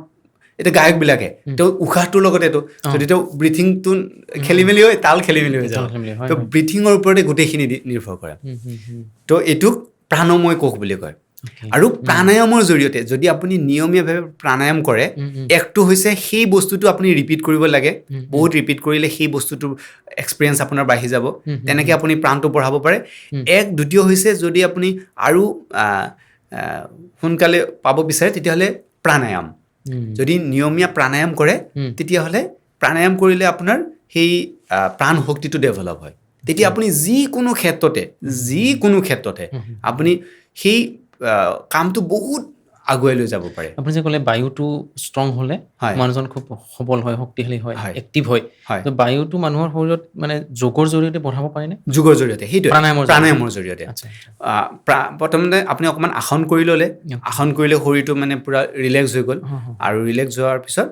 এতিয়া গায়কবিলাকে তেওঁ উশাহটোৰ লগতে যদি তেওঁ ব্ৰিথিংটো খেলি মেলি হয় তাল খেলি মেলি হৈ যাব তো ব্ৰিথিঙৰ ওপৰতে গোটেইখিনি নিৰ্ভৰ কৰে তো এইটোক প্ৰাণময় কোষ বুলি কয় আৰু প্ৰাণায়ামৰ জৰিয়তে যদি আপুনি নিয়মীয়াভাৱে প্ৰাণায়াম কৰে একটো হৈছে সেই বস্তুটো আপুনি ৰিপিট কৰিব লাগে বহুত ৰিপিট কৰিলে সেই বস্তুটোৰ এক্সপিৰিয়েঞ্চ আপোনাৰ বাঢ়ি যাব তেনেকৈ আপুনি প্ৰাণটো বঢ়াব পাৰে দ্বিতীয় হৈছে যদি আপুনি আৰু সোনকালে পাব বিচাৰে তেতিয়াহ'লে প্ৰাণায়াম যদি নিয়মীয়া প্ৰাণায়াম কৰে তেতিয়াহ'লে প্ৰাণায়াম কৰিলে আপোনাৰ সেই প্ৰাণ শক্তিটো ডেভেলপ হয় তেতিয়া আপুনি যিকোনো ক্ষেত্ৰতে আপুনি সেই কামটো বহুত আগুৱাই লৈ যাব পাৰে আপুনি যে ক'লে বায়ুটো ষ্ট্ৰং হ'লে মানুহজন খুব সবল হয় শক্তিশালী হয় এক্টিভ হয় তো বায়ুটো মানুহৰ শৰীৰত মানে যোগৰ জৰিয়তে বঢ়াব পাৰেনে যোগৰ জৰিয়তে সেইটো প্ৰাণায়ামৰ জৰিয়তে প্ৰথমতে আপুনি অকণমান আসন কৰি ল'লে আসন কৰিলে শৰীৰটো মানে পূৰা ৰিলেক্স হৈ গ'ল আৰু ৰিলেক্স হোৱাৰ পিছত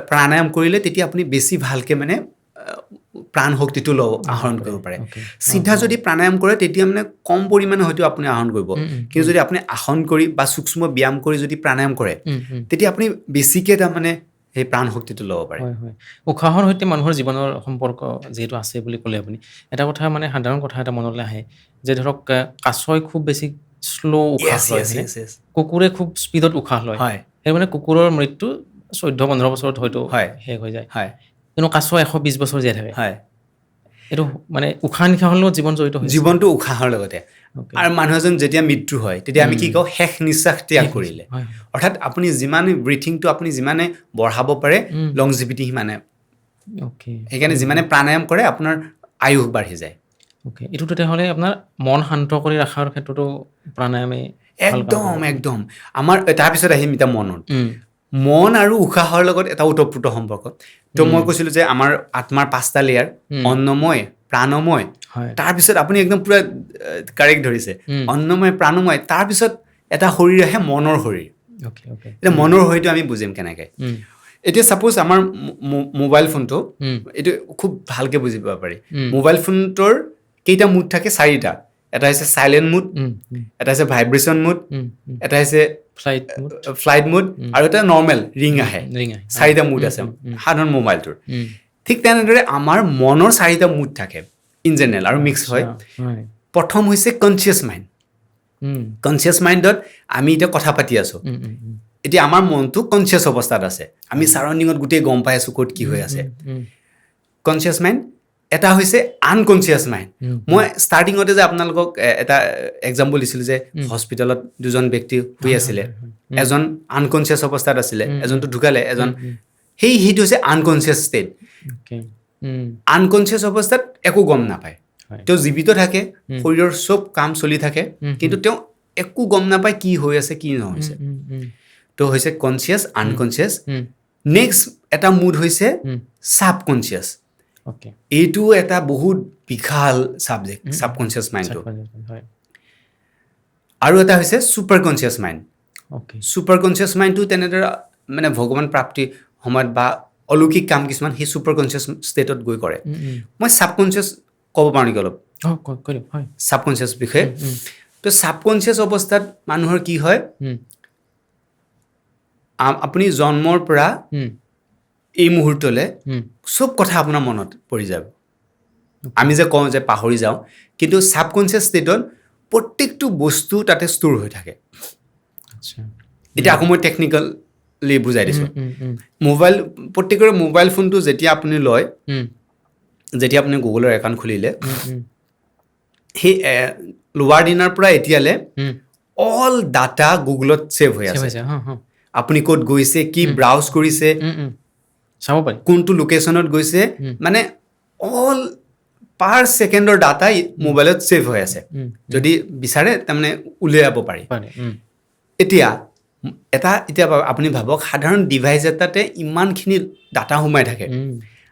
প্ৰাণায়াম কৰিলে তেতিয়া আপুনি বেছি ভালকৈ মানে প্ৰাণ শক্তিটো আহৰণ কৰিব পাৰে চিধা যদি প্ৰাণায়াম কৰে তেতিয়া মানে কম পৰিমাণে হয়তো আপুনি আহৰণ কৰিব কিন্তু যদি আপুনি আসন কৰি বা সূক্ষ্ম ব্যায়াম কৰি যদি প্ৰাণায়াম কৰে তেতিয়া আপুনি বেছিকৈ তাৰমানে সেই প্ৰাণ শক্তিটো ল'ব পাৰে উশাহৰ সৈতে মানুহৰ জীৱনৰ সম্পৰ্ক যিহেতু আছে বুলি ক'লে আপুনি এটা কথা মানে সাধাৰণ কথা এটা মনলৈ আহে যে ধৰক কাছই খুব বেছি শ্ল' উশাহ লয় কুকুৰে খুব স্পীডত উশাহ লয় সেই মানে কুকুৰৰ মৃত্যু 14-15 বছৰত হয়তো শেষ হৈ যায় কিন্তু কাছ 120 বছৰ জীয়াই থাকে এইটো মানে উশাহ নিশাহৰ লগত জীৱন জড়িত হৈছে জীৱনটো উশাহৰ লগতে আৰু মানুহ এজন যেতিয়া মৃত্যু হয় তেতিয়া আমি কি কওঁ শেষ নিশ্বাস ত্যাগ কৰিলে অৰ্থাৎ আপুনি যিমানে ব্ৰিথিংটো আপুনি যিমানে বঢ়াব পাৰে লংজিভিটি সিমানে সেইকাৰণে যিমানে প্ৰাণায়াম কৰে আপোনাৰ আয়ুস বাঢ়ি যায় এইটো তেতিয়াহ'লে আপোনাৰ মন শান্ত কৰি ৰখাৰ ক্ষেত্ৰতো প্ৰাণায়ামে একদম আমাৰ তাৰপিছত আহিম এতিয়া মন আৰু উশাহৰ লগত এটা ওতঃপ্ৰোত সম্পৰ্ক তো মই কৈছিলোঁ যে আমাৰ আত্মাৰ 5টা লেয়াৰ অন্নময় প্ৰাণময় তাৰপিছত আপুনি একদম পুৰা কাৰেক্ট ধৰিছে অন্নময় প্ৰাণময় তাৰপিছত এটা শৰীৰ আহে মনৰ শৰীৰ এতিয়া মনৰ শৰীৰটো আমি বুজিম কেনেকৈ এতিয়া ছাপ'জ আমাৰ মোবাইল ফোনটো এইটো খুব ভালকৈ বুজি পাব পাৰি মোবাইল ফোনটোৰ কেইটা মুড থাকে 4টা এটা হৈছে চাইলেণ্ট মুড এটা হৈছে ভাইব্ৰেশ্যন মুড এটা হৈছে ফ্লাইট মুড আৰু এটা নৰ্মেল ৰিং আহে 4টা মুড আছে সাধাৰণ মোবাইলটোৰ ঠিক তেনেদৰে আমাৰ মনৰ 4টা মুড থাকে ইন জেনেৰেল আৰু মিক্স হয় প্ৰথম হৈছে কনচিয়াছ মাইণ্ডত আমি এতিয়া কথা পাতি আছোঁ এতিয়া আমাৰ মনটো কনচিয়াছ অৱস্থাত আছে আমি ছাৰাউণ্ডিঙত গোটেই গম পাই আছোঁ ক'ত কি হৈ আছে কনচিয়াছ মাইণ্ড এটা হৈছে আনকনচিয়াছ মাইণ্ড মই ষ্টাৰ্টিঙতে যে আপোনালোকক এটা এক্সাম্পল দিছিলোঁ যে হস্পিটেলত দুজন ব্যক্তি শুই আছিলে এজন আনকনচিয়াছ অৱস্থাত আছিলে এজনটো ঢুকালে এজন সেইটো হৈছে আনকনচিয়াছ ষ্টেট আনকনচিয়াছ অৱস্থাত একো গম নাপায় তেওঁ জীৱিত থাকে শৰীৰৰ চব কাম চলি থাকে কিন্তু তেওঁ একো গম নাপায় কি হৈ আছে কি নহৈছে তো হৈছে কনচিয়াছ আনকনচিয়াছ নেক্সট এটা মুড হৈছে ছাবকনচিয়াছ এইটো এটা বহুত বিশাল ছাবজেক্ট ছাবকনচিয়াছ মাইণ্ডটো আৰু এটা হৈছে super conscious mind super conscious মাইণ্ডটো তেনেদৰে মানে ভগৱান প্ৰাপ্তি সময়ত বা অলৌকিক কাম কিছুমান সেই ছুপাৰ কনচিয়াছ ষ্টেটত গৈ কৰে মই ছাবকনচিয়াছ ক'ব পাৰোঁ নেকি অলপ ছাবকনচিয়াছ বিষয়ে তো ছাবকনচিয়াছ অৱস্থাত মানুহৰ কি হয় আপুনি জন্মৰ পৰা এই মুহূৰ্তলৈ চব কথা আপোনাৰ মনত পৰি যাব আমি যে কওঁ যে পাহৰি যাওঁ কিন্তু ছাবকনচিয়াছ ষ্টেটত প্ৰত্যেকটো বস্তু তাতে ষ্ট'ৰ হৈ থাকে এতিয়া আকৌ মই টেকনিকেলি বুজাই দিছোঁ প্ৰত্যেকৰে মোবাইল ফোনটো যেতিয়া আপুনি লয় যেতিয়া আপুনি গুগলৰ একাউণ্ট খুলিলে সেই লোৱাৰ দিনাৰ পৰা এতিয়ালৈ অল ডাটা গুগলত ছেভ হৈ আছে আপুনি ক'ত গৈছে কি ব্ৰাউজ কৰিছে চাব পাৰি কোনটো লোকেশ্যনত গৈছে মানে অল পাৰ ছেকেণ্ডৰ ডাটা মোবাইলত ছেভ হৈ আছে যদি বিচাৰে তাৰমানে উলিয়াব পাৰি এতিয়া আপুনি ভাবক সাধাৰণ ডিভাইচ এটাতে ইমানখিনি ডাটা সোমাই থাকে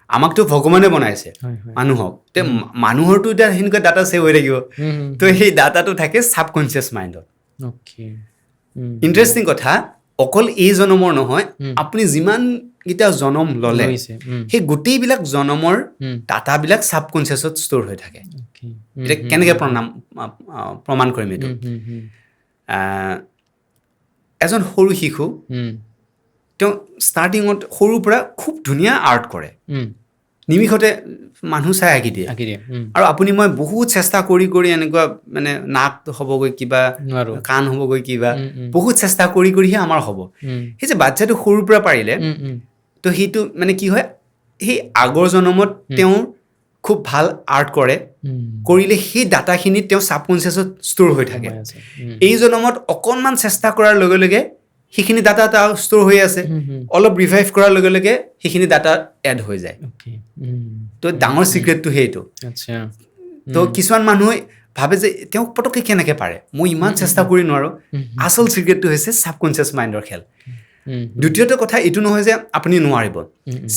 আমাকতো ভগৱানে বনাইছে মানুহক তে মানুহৰতো এতিয়া সেনেকুৱা ডাটা ছেভ হৈ থাকিব তো সেই ডাটাটো থাকে ছাবকনচিয়াছ মাইণ্ডত ইণ্টাৰেষ্টিং কথা অকল এই জনমৰ নহয় আপুনি যিমানকেইটা জনম ল'লে সেই গোটেইবিলাক জনমৰ ডাটাবিলাক ছাবকনচিয়াছত ষ্ট'ৰ হৈ থাকে এতিয়া কেনেকৈ প্ৰমাণ কৰিম এইটো এজন সৰু শিশু তেওঁ ষ্টাৰ্টিঙত সৰুৰ পৰা খুব ধুনীয়া আৰ্ট কৰে নিমিষতে মানুহ চাই আঁকি দিয়ে আৰু আপুনি মই বহুত চেষ্টা কৰি কৰি এনেকুৱা মানে নাক হ'বগৈ কিবা কাণ হ'বগৈ কিবা বহুত চেষ্টা কৰি কৰিহে আমাৰ হ'ব সেই যে বাচ্ছাটো সৰুৰ পৰা পাৰিলে তো সেইটো মানে কি হয় সেই আগৰ জনমত তেওঁৰ খুব ভাল আৰ্ট কৰে কৰিলে সেই ডাটাখিনি তেওঁ ছাবকনচিয়াছত ষ্ট'ৰ হৈ থাকে এই জনমত অকণমান চেষ্টা কৰাৰ লগে লগে সেইখিনি ডাটা তাৰ ষ্ট'ৰ হৈ আছে অলপ ৰিভাইভ কৰাৰ লগে লগে সেইখিনি ডাটা এড হৈ যায় তো ডাঙৰ চিক্ৰেটটো সেইটো তো কিছুমান মানুহে ভাবে যে তেওঁ পটককৈ কেনেকৈ পাৰে মই ইমান চেষ্টা কৰি নোৱাৰোঁ আচল চিক্ৰেটটো হৈছে ছাবকনচিয়াছ মাইণ্ডৰ খেল দ্বিতীয়টো কথা এইটো নহয় যে আপুনি নোৱাৰিব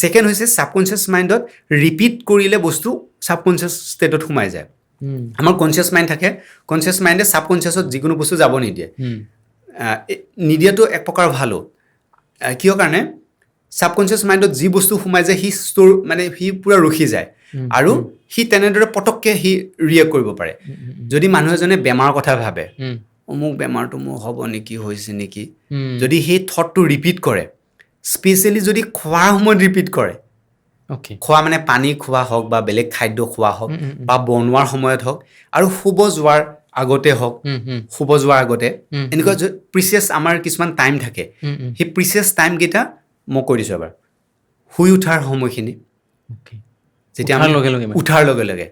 ছেকেণ্ড হৈছে ছাবকনচিয়াছ মাইণ্ডত ৰিপিট কৰিলে বস্তু ছাবকনচিয়াছ ষ্টেটত সোমাই যায় আমাৰ কনচিয়াছ মাইণ্ড থাকে কনচিয়াছ মাইণ্ডে ছাবকনচিয়াছত যিকোনো বস্তু যাব নিদিয়ে নিদিয়াটো এক প্ৰকাৰ ভালো কিয় কাৰণে ছাবকনচিয়াছ মাইণ্ডত যি বস্তু সোমাই যায় সি ষ্ট'ৰ মানে সি পূৰা ৰখি যায় আৰু সি তেনেদৰে পটককৈ সি ৰিয়েক্ট কৰিব পাৰে যদি মানুহ এজনে বেমাৰৰ কথা ভাবে অমুক বেমাৰটো মোৰ হ'ব নেকি হৈছে নেকি যদি সেই থটটো ৰিপিট কৰে স্পেচিয়েলি যদি খোৱাৰ সময়ত ৰিপিট কৰে খোৱা মানে পানী খোৱা হওক বা বেলেগ খাদ্য খোৱা হওক বা বনোৱাৰ সময়ত হওক আৰু শুব যোৱাৰ আগতে হওক শুব যোৱাৰ আগতে এনেকুৱা প্ৰিচিয়াছ আমাৰ কিছুমান টাইম থাকে সেই প্ৰিচিয়াছ টাইমকেইটা মই কৈ দিছোঁ এবাৰ শুই উঠাৰ সময়খিনি যেতিয়া উঠাৰ লগে লগে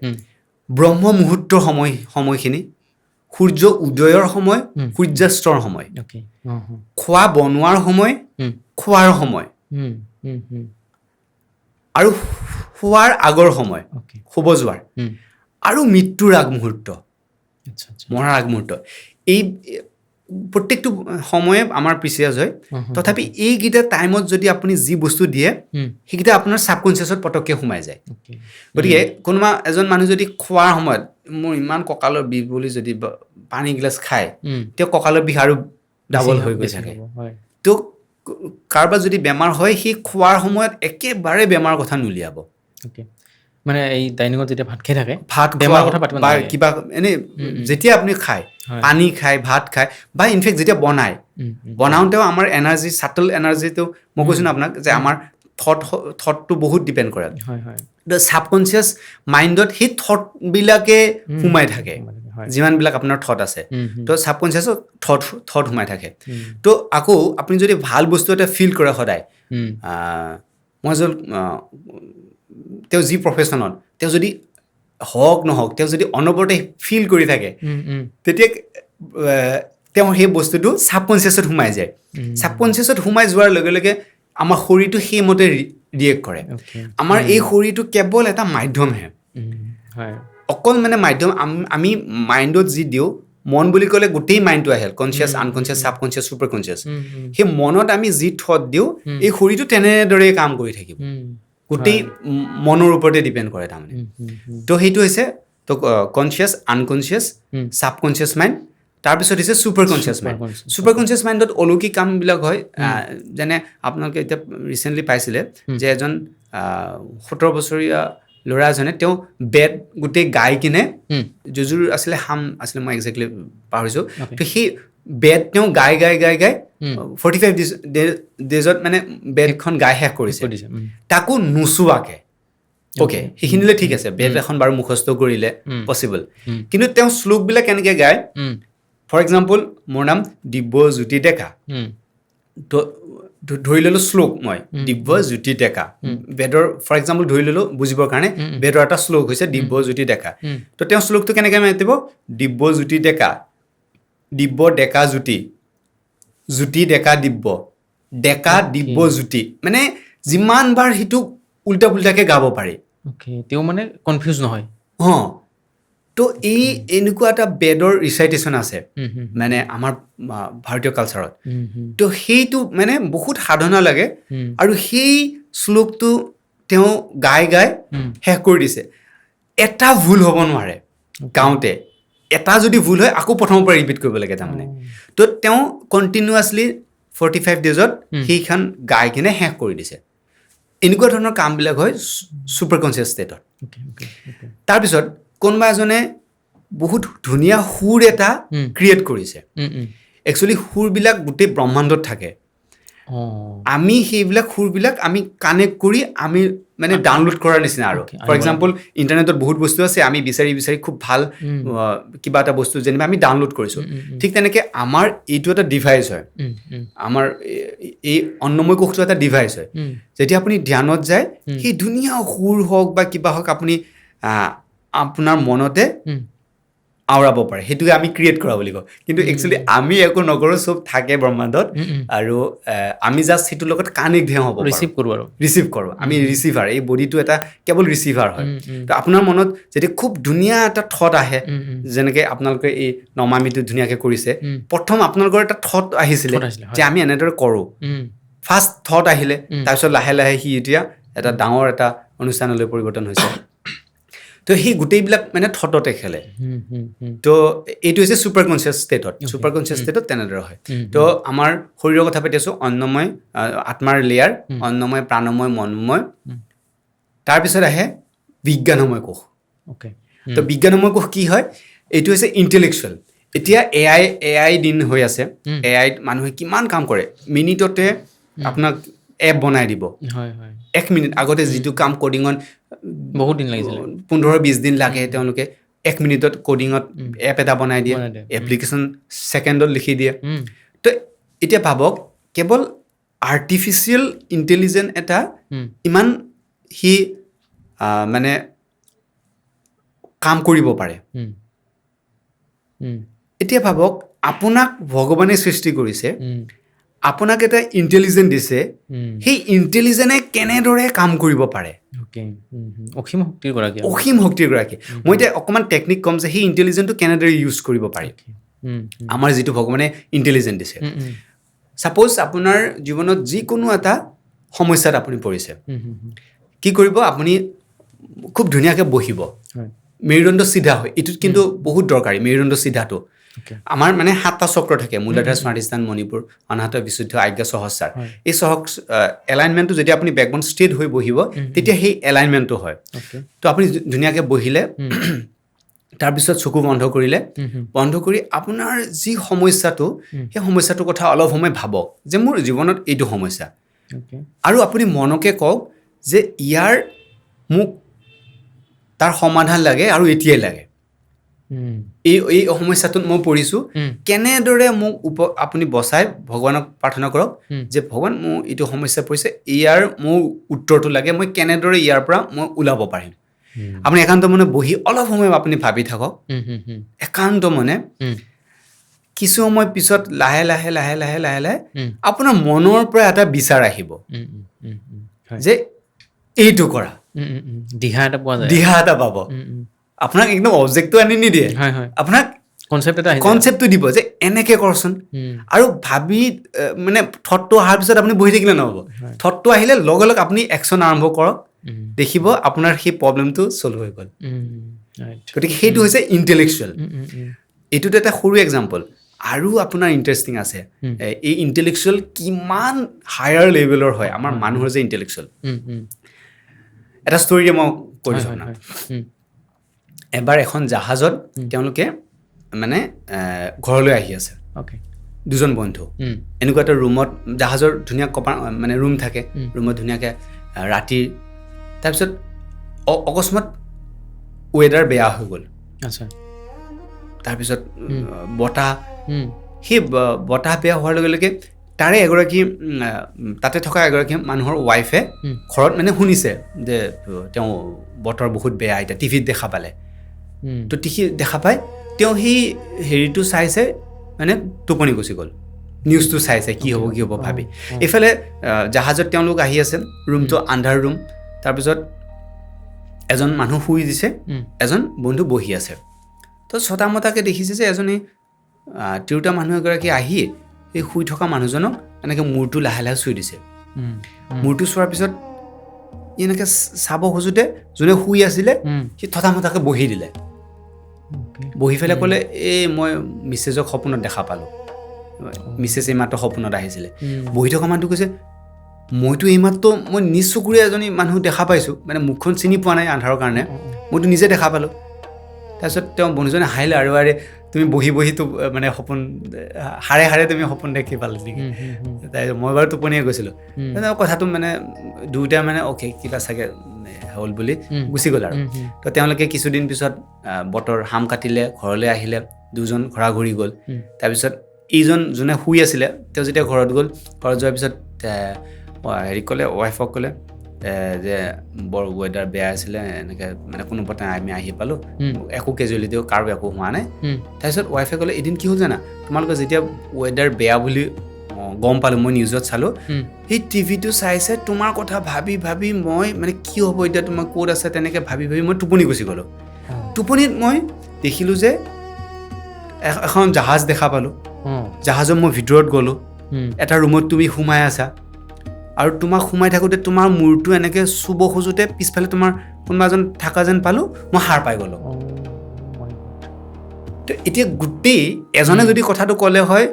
ব্ৰহ্ম মুহূৰ্তৰ সময়খিনি সূৰ্য উদয়ৰ সময় সূৰ্যাস্তৰ সময় খোৱা বনোৱাৰ সময় খোৱাৰ সময় আৰু শোৱাৰ আগৰ সময় শুব যোৱাৰ আৰু মৃত্যুৰ আগমুহূৰ্ত মৰাৰ আগমুহূৰ্ত এই প্ৰত্যেকটো সময়ে আমাৰ প্ৰিচিয়াছ হয় তথাপি এইকেইটা টাইমত যদি আপুনি যি বস্তু দিয়ে সেইকেইটা আপোনাৰ ছাবকনচিয়াছত পটককৈ সোমাই যায় গতিকে কোনোবা এজন মানুহ যদি খোৱাৰ সময়ত মোৰ ইমান কঁকালৰ বিষ বুলি যদি পানী গিলাচ খায় তেওঁ কঁকালৰ বিষ আৰু ডাবল হৈ গৈ থাকে তো কাৰোবাৰ যদি বেমাৰ হয় সেই খোৱাৰ সময়ত একেবাৰে বেমাৰৰ কথা নুলিয়াব মানে এই ডাইনিঙত যেতিয়া ভাত খাই থাকে ভাত বেমাৰৰ কথা পাতিব বা কিবা এনেই যেতিয়া আপুনি খায় পানী খায় ভাত খায় বা ইনফেক্ট যেতিয়া বনাওঁতেও আমাৰ এনাৰ্জি ছাটল এনাৰ্জিটো মই কৈছোঁ ন আপোনাক যে আমাৰ থটটো বহুত ডিপেণ্ড কৰে ছাবকনচিয়াছ মাইণ্ডত সেই থটবিলাকে সোমাই থাকে যিমানবিলাক আপোনাৰ থট আছে তো ছাবকনচিয়াছত থট সোমাই থাকে তো আকৌ আপুনি যদি ভাল বস্তু এটা ফিল কৰে সদায় মই যদি তেওঁ যি প্ৰফেশ্যনত তেওঁ যদি হওক নহওক তেওঁ যদি অনবৰতে ফিল কৰি থাকে তেতিয়া তেওঁ সেই বস্তুটো ছাবকনচিয়াছত সোমাই যায় ছাবকনচিয়াছত সোমাই যোৱাৰ লগে লগে আমাৰ শৰীৰটো সেইমতে ৰিয়েক্ট কৰে আমাৰ এই শৰীৰটো কেৱল এটা মাধ্যমহে অকল মানে মাধ্যম আমি মাইণ্ডত যি দিওঁ মন বুলি ক'লে গোটেই মাইণ্ডটো আহে কনচিয়াছ আনকনচিয়াছ ছাবকনচিয়াছ ছুপাৰ কনচিয়াছ সেই মনত আমি যি থট দিওঁ এই শৰীৰটো তেনেদৰেই কাম কৰি থাকিব গোটেই মনৰ ওপৰতে ডিপেণ্ড কৰে তাৰমানে তো সেইটো হৈছে তো কনচিয়াছ আনকনচিয়াছ ছাবকনচিয়াছ মাইণ্ড তাৰপিছত হৈছে super conscious mind super conscious মাইণ্ডত অলৌকিক কামবিলাক হয় যেনে আপোনালোকে এতিয়া ৰিচেণ্টলি পাইছিলে যে এজন 17 বছৰীয়া ল'ৰা এজনে তেওঁ বেদ গোটেই গাই কিনে যোৰ আছিলে হাম আছিলে মই একজেক্টলি পাহৰিছোঁ তো সেই বেদ তেওঁ গাই 45 ডেজত মানে বেদখন গাই শেষ কৰিছে তাকো নোচোৱাকে অ'কে সেইখিনিলে ঠিক আছে বেদ এখন বাৰু মুখস্থ কৰিলে পচিবল কিন্তু তেওঁ শ্লোকবিলাক কেনেকৈ গায় ফৰ এক্সাম্পল মোৰ নাম দিব্যজ্যোতি ডেকা তো ধৰি ল'লোঁ শ্লোক মই দিব্যজ্যোতি ডেকা বেদৰ ফৰ এক্সাম্পল ধৰি ল'লোঁ বুজিবৰ কাৰণে বেদৰ এটা শ্লোক হৈছে দিব্যজ্যোতি ডেকা তো তেওঁ শ্লোকটো কেনেকৈ মাতিব দিব্যজ্যোতি ডেকা দিব্য ডেকা জ্যোতি জ্যোতি ডেকা দিব্য ডেকা দিব্য জ্যোতি মানে যিমানবাৰ সেইটো উল্টা পুল্টাকৈ গাব পাৰি তেওঁ মানে কনফিউজ নহয় তো এই এনেকুৱা এটা বেদৰ ৰিচাইটেশ্যন আছে মানে আমাৰ ভাৰতীয় কালচাৰত তো সেইটো মানে বহুত সাধনা লাগে আৰু সেই শ্লোকটো তেওঁ গাই শেষ কৰি দিছে এটা ভুল হ'ব নোৱাৰে গাওঁতে এটা যদি ভুল হয় আকৌ প্ৰথমৰ পৰা ৰিপিট কৰিব লাগে তাৰমানে তো তেওঁ কণ্টিনিউৱাছলি 45 ডেজত সেইখন গাই কিনে শেষ কৰি দিছে এনেকুৱা ধৰণৰ কামবিলাক হয় ছুপাৰ কনচিয়াছ ষ্টেটত তাৰপিছত কোনোবা এজনে বহুত ধুনীয়া সুৰ এটা ক্ৰিয়েট কৰিছে একচুৱেলি সুৰবিলাক গোটেই ব্ৰহ্মাণ্ডত থাকে আমি সেইবিলাক সুৰবিলাক আমি কানেক্ট কৰি আমি মানে ডাউনলোড কৰাৰ নিচিনা আৰু ফৰ এক্সাম্পল ইণ্টাৰনেটত বহুত বস্তু আছে আমি বিচাৰি খুব ভাল কিবা এটা বস্তু যেনিবা আমি ডাউনলোড কৰিছোঁ ঠিক তেনেকৈ আমাৰ এইটো এটা ডিভাইচ হয় আমাৰ এই অন্নময় কোষটো এটা ডিভাইচ হয় যেতিয়া আপুনি ধ্যানত যায় সেই ধুনীয়া সুৰ হওক বা কিবা হওক আপুনি আপোনাৰ মনতে আওৰাব পাৰে সেইটোকে আমি ক্ৰিয়েট কৰা বুলি কওঁ কিন্তু একচুৱেলি আমি একো নকৰোঁ চব থাকে ব্ৰহ্মাণ্ডত আৰু আমি জাষ্ট সেইটোৰ লগত কানেক্টহে হ'ব ৰিচিভ কৰোঁ আমি ৰিচিভাৰ এই বডিটো এটা কেৱল ৰিচিভাৰ হয় তো আপোনাৰ মনত যেতিয়া খুব ধুনীয়া এটা থট আহে যেনেকৈ আপোনালোকে এই নমামিটো ধুনীয়াকৈ কৰিছে প্ৰথম আপোনালোকৰ এটা থট আহিছিলে যে আমি এনেদৰে কৰোঁ ফাৰ্ষ্ট থট আহিলে তাৰপিছত লাহে লাহে সি এতিয়া এটা ডাঙৰ এটা অনুষ্ঠানলৈ পৰিৱৰ্তন হৈছে তো সেই গোটেইবিলাক মানে থটতে খেলে তো এইটো হৈছে ছুপাৰ কনচিয়াছ ষ্টেটত তেনেদৰে হয় তো আমাৰ শৰীৰৰ কথা পাতি আছোঁ অন্নময় আত্মাৰ লেয়াৰ অন্নময় প্ৰাণময় মনোময় তাৰপিছত আহে বিজ্ঞানময় কোষ তো বিজ্ঞানময় কোষ কি হয় এইটো হৈছে ইণ্টেলেকচুৱেল এতিয়া এআই দিন হৈ আছে এআইত মানুহে কিমান কাম কৰে মিনিটতে আপোনাক এপ বনাই দিব 1 মিনিট আগতে যিটো কাম কডিঙত বহুত দিন লাগিছিলে 15-20 দিন লাগে তেওঁলোকে 1 মিনিটত কডিঙত এপ এটা বনাই দিয়ে এপ্লিকেশ্যন ছেকেণ্ডত লিখি দিয়ে তো এতিয়া ভাবক কেৱল আৰ্টিফিচিয়েল ইণ্টেলিজেন্ট এটা ইমান সি মানে কাম কৰিব পাৰে এতিয়া ভাবক আপোনাক ভগৱানে সৃষ্টি কৰিছে আপোনাক এটা ইণ্টেলিজেন্ট দিছে সেই ইণ্টেলিজেন্টে কেনেদৰে কাম কৰিব পাৰে অসীম শক্তিৰ গৰাকী মই এতিয়া অকণমান টেকনিক ক'ম যে সেই ইণ্টেলিজেন্টটো কেনেদৰে ইউজ কৰিব পাৰি আমাৰ যিটো ভগৱানে ইণ্টেলিজেন্ট দিছে ছাপ'জ আপোনাৰ জীৱনত যিকোনো এটা সমস্যাত আপুনি পৰিছে কি কৰিব আপুনি খুব ধুনীয়াকৈ বহিব মেৰুদণ্ড চিধা হয় এইটোত কিন্তু বহুত দৰকাৰী মেৰুদণ্ড চিধাটো আমাৰ মানে 7টা চক্ৰ থাকে মূলাধাৰ স্মাধিষ্ঠান মণিপুৰ অনাহত বিশুদ্ধ আজ্ঞা সহস্ৰাৰ এই এলাইনমেণ্টটো যেতিয়া আপুনি বেকবন ষ্ট্ৰেট হৈ বহিব তেতিয়া সেই এলাইনমেণ্টটো হয় তো আপুনি ধুনীয়াকৈ বহিলে তাৰপিছত চকু বন্ধ কৰিলে বন্ধ কৰি আপোনাৰ যি সমস্যাটো সেই সমস্যাটোৰ কথা অলপ সময় ভাবক যে মোৰ জীৱনত এইটো সমস্যা আৰু আপুনি মনকে কওক যে ইয়াৰ মোক তাৰ সমাধান লাগে আৰু এতিয়াই লাগে এই সমস্যাটোত মই পৰিছোঁ কেনেদৰে মোক আপুনি বচাই ভগৱানক প্ৰাৰ্থনা কৰক যে ভগৱান মোৰ এইটো সমস্যা পৰিছে ইয়াৰ মোৰ উত্তৰটো লাগে মই কেনেদৰে ইয়াৰ পৰা মই ওলাব পাৰিম আপুনি একান্ত মনে বহি অলপ সময় আপুনি ভাবি থাকক একান্ত মনে কিছু সময় পিছত লাহে লাহে লাহে লাহে লাহে লাহে আপোনাৰ মনৰ পৰা এটা বিচাৰ আহিব যে এইটো কৰা দিহা এটা পাব আপোনাক একদম অবজেক্টটো আনি নিদিয়ে আপোনাক কনচেপ্টটো দিব যে এনেকৈ কৰচোন আৰু ভাবি মানে থটটো অহাৰ পিছত আপুনি বহি থাকিলে নহ'ব থটটো আহিলে লগে লগে আপুনি একশ্যন আৰম্ভ কৰক দেখিব আপোনাৰ সেই প্ৰব্লেমটো চল্ভ হৈ গ'ল গতিকে সেইটো হৈছে ইণ্টেলেকচুৱেল এইটোতো এটা সৰু এক্সাম্পল আৰু আপোনাৰ ইণ্টাৰেষ্টিং আছে এই ইণ্টেলেকচুৱেল কিমান হায়াৰ লেভেলৰ হয় আমাৰ মানুহৰ যে ইণ্টেলেকচুৱেল এটা ষ্টৰিয়ে মই কৰিছোঁ আপোনাক এবাৰ এখন জাহাজত তেওঁলোকে মানে ঘৰলৈ আহি আছে দুজন বন্ধু এনেকুৱা এটা ৰুমত জাহাজৰ ধুনীয়া মানে ৰুম থাকে ৰুমত ধুনীয়াকৈ ৰাতিৰ তাৰপিছত অকস্মাত ৱেডাৰ বেয়া হৈ গ'ল তাৰপিছত বতাহ সেই বতাহ বেয়া হোৱাৰ লগে লগে তাৰে এগৰাকী তাতে থকা এগৰাকী মানুহৰ ৱাইফে ঘৰত মানে শুনিছে যে তেওঁ বতৰ বহুত বেয়া এতিয়া টিভিত দেখা পালে তো দেখা পাই তেওঁ সেই হেৰিটো চাইছে মানে টোপনি গুচি গ'ল নিউজটো চাইছে কি হ'ব ভাবি এইফালে জাহাজত তেওঁলোক আহি আছে ৰুমটো আন্ধাৰ ৰুম তাৰপিছত এজন মানুহ শুই দিছে এজন বন্ধু বহি আছে তো ছটা মতাকৈ দেখিছে যে এজনী তিৰোতা মানুহ এগৰাকী আহি এই শুই থকা মানুহজনক এনেকৈ মূৰটো লাহে লাহে চুই দিছে মূৰটো চোৱাৰ পিছত এনেকৈ চাব খোজোঁতে যোনে শুই আছিলে সি থটা মতাকৈ বহি দিলে বহি পেলাই ক'লে এই মই মিছেছক সপোনত দেখা পালোঁ মিছেছ এইমাত্ৰ সপোনত আহিছিলে বহি থকা মানুহটো কৈছে মইতো এইমাত্ৰ মই নিজ চকুৰে এজনী মানুহ দেখা পাইছোঁ মানে মুখখন চিনি পোৱা নাই আন্ধাৰৰ কাৰণে মইতো নিজে দেখা পালোঁ তাৰপিছত তেওঁ বন্ধুজনে হাঁহিলে আৰু আৰে তুমি বহি বহিতো মানে সপোন হাৰে হাৰে তুমি সপোন দেখি পালে নেকি তাৰপিছত মই বাৰু টোপনিয়ে গৈছিলোঁ কথাটো মানে দুয়োটাই মানে অ'কে কিবা চাগে হ'ল বুলি গুচি গ'ল আৰু তো তেওঁলোকে কিছুদিন পিছত বতৰ হাম কাটিলে ঘৰলৈ আহিলে দুজন ঘৰা ঘূৰি গ'ল তাৰপিছত এইজন যোনে শুই আছিলে তেওঁ যেতিয়া ঘৰত গ'ল ঘৰত যোৱাৰ পিছত হেৰি ক'লে ৱাইফক ক'লে যে বৰ ৱেডাৰ বেয়া আছিলে এনেকৈ মানে কোনোপতে আমি আহি পালোঁ একো কেজুৱেলিটিও কাৰো একো হোৱা নাই তাৰপিছত ৱাইফে ক'লে এদিন কি হ'ল জানা তোমালোকে যেতিয়া ৱেডাৰ বেয়া বুলি গম পালোঁ মই নিউজত চালোঁ সেই টিভিটো চাইছে তোমাৰ কথা ভাবি ভাবি মই মানে কি হ'ব এতিয়া তোমাৰ ক'ত আছে তেনেকৈ ভাবি ভাবি মই টোপনি গুচি গ'লোঁ টোপনিত মই দেখিলোঁ যে এখন জাহাজ দেখা পালোঁ জাহাজৰ মই ভিতৰত গ'লোঁ এটা ৰুমত তুমি সোমাই আছা আৰু তোমাক সোমাই থাকোঁতে তোমাৰ মূৰটো এনেকৈ চুব খোজোঁতে পিছফালে তোমাৰ কোনোবা এজন থকা যেন পালোঁ মই সাৰ পাই গ'লোঁ তো এতিয়া গোটেই এজনে যদি কথাটো ক'লে হয়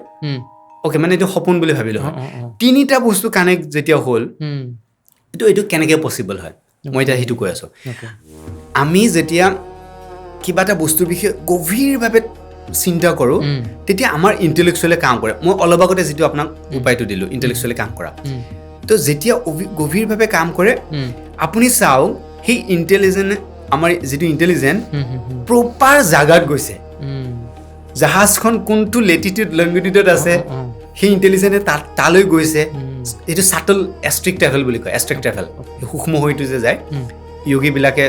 অ'কে মানে এইটো সপোন বুলি ভাবিলোঁ হয় তিনিটা বস্তু কানেক্ট যেতিয়া হ'ল এইটো কেনেকৈ পচিবল হয় মই এতিয়া সেইটো কৈ আছোঁ আমি যেতিয়া কিবা এটা বস্তুৰ বিষয়ে গভীৰভাৱে চিন্তা কৰোঁ তেতিয়া আমাৰ ইণ্টেলেকচুৱেলে কাম কৰে মই অলপ আগতে যিটো আপোনাক উপায়টো দিলোঁ ইণ্টেলেকচুৱেলে কাম কৰা তো যেতিয়া গভীৰভাৱে কাম কৰে আপুনি চাওক সেই ইণ্টেলিজেণ্ট আমাৰ যিটো ইণ্টেলিজেণ্ট প্ৰপাৰ জাগাত গৈছে জাহাজখন কোনটো লেটিটিউড লংগিটিউডত আছে সেই ইণ্টেলিজেণ্টে তালৈ গৈছে এইটো ছাটল এষ্ট্ৰিক ট্ৰেভেল বুলি কয় এষ্ট্ৰিক ট্ৰেভেল সূক্ষ্ম হৈটো যে যায় য়োগীবিলাকে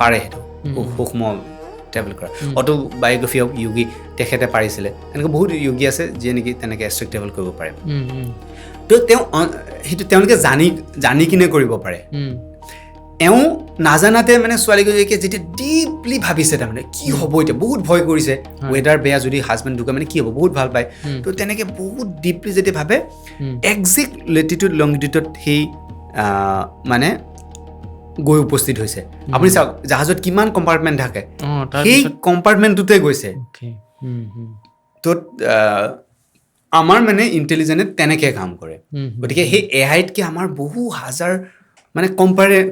পাৰে সেইটো সূক্ষ্ম ট্ৰেভেল কৰা অটোবায়'গ্ৰাফি অফ য়োগী তেখেতে পাৰিছিলে এনেকৈ বহুত য়োগী আছে যিয়ে নেকি তেনেকৈ এষ্ট্ৰিক ট্ৰেভেল কৰিব পাৰে তো সেইটো তেওঁলোকে জানি কিনে কৰিব পাৰে এওঁ নাজানাতে মানে ছোৱালীগৰাকীয়ে যেতিয়া ডিপলি ভাবিছে তাৰমানে কি হ'ব এতিয়া বহুত ভয় কৰিছে ৱেডাৰ বেয়া যদি হাজবেণ্ড ঢুকা মানে কি হ'ব বহুত ভাল পায় তো তেনেকৈ বহুত ডিপলি যেতিয়া ভাবে একজেক্ট লেটিটিউড লংগিটিউডত সেই মানে গৈ উপস্থিত হৈছে আপুনি চাওক জাহাজত কিমান কম্পাৰ্টমেণ্ট থাকে সেই কম্পাৰ্টমেণ্টটোতে গৈছে তো আমাৰ মানে ইণ্টেলিজেণ্টে তেনেকৈ কাম কৰে গতিকে সেই এআইতকৈ আমাৰ বহু হাজাৰ মানে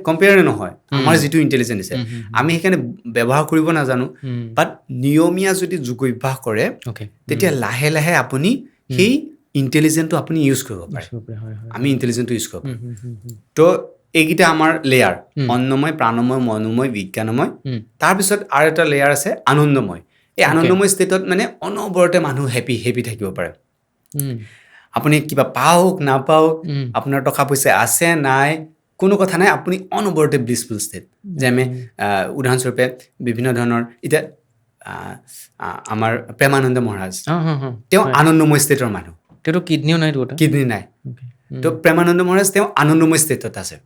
কম্পেয়াৰে নহয় আমাৰ যিটো ইণ্টেলিজেন্স আছে আমি সেইকাৰণে ব্যৱহাৰ কৰিব নাজানো বাট নিয়মীয়া যদি যোগ অভ্যাস কৰে তেতিয়া লাহে লাহে আপুনি সেই ইণ্টেলিজেন্সটো আপুনি ইউজ কৰিব পাৰে আমি ইণ্টেলিজেন্সটো ইউজ কৰিব তো এইকেইটা আমাৰ লেয়াৰ অন্নময় প্ৰাণময় মনোময় বিজ্ঞানময় তাৰপিছত আৰু এটা লেয়াৰ আছে আনন্দময় এই আনন্দময় ষ্টেটত মানে অনবৰতে মানুহ হেপি থাকিব পাৰে আপুনি কিবা পাওক নাপাওক আপোনাৰ টকা পইচা আছে নাই কোনো কথা নাই আপুনি অনবৰতে ব্লিছফুল ষ্টেট যে আমি উদাহৰণস্বৰূপে বিভিন্ন ধৰণৰ এতিয়া আমাৰ প্ৰেমানন্দ মহাৰাজ তেওঁ আনন্দময় ষ্টেটৰ মানুহ তেওঁতো কিডনি নাই তো প্ৰেমানন্দ মহাৰাজ তেওঁ আনন্দময় ষ্টেটত আছে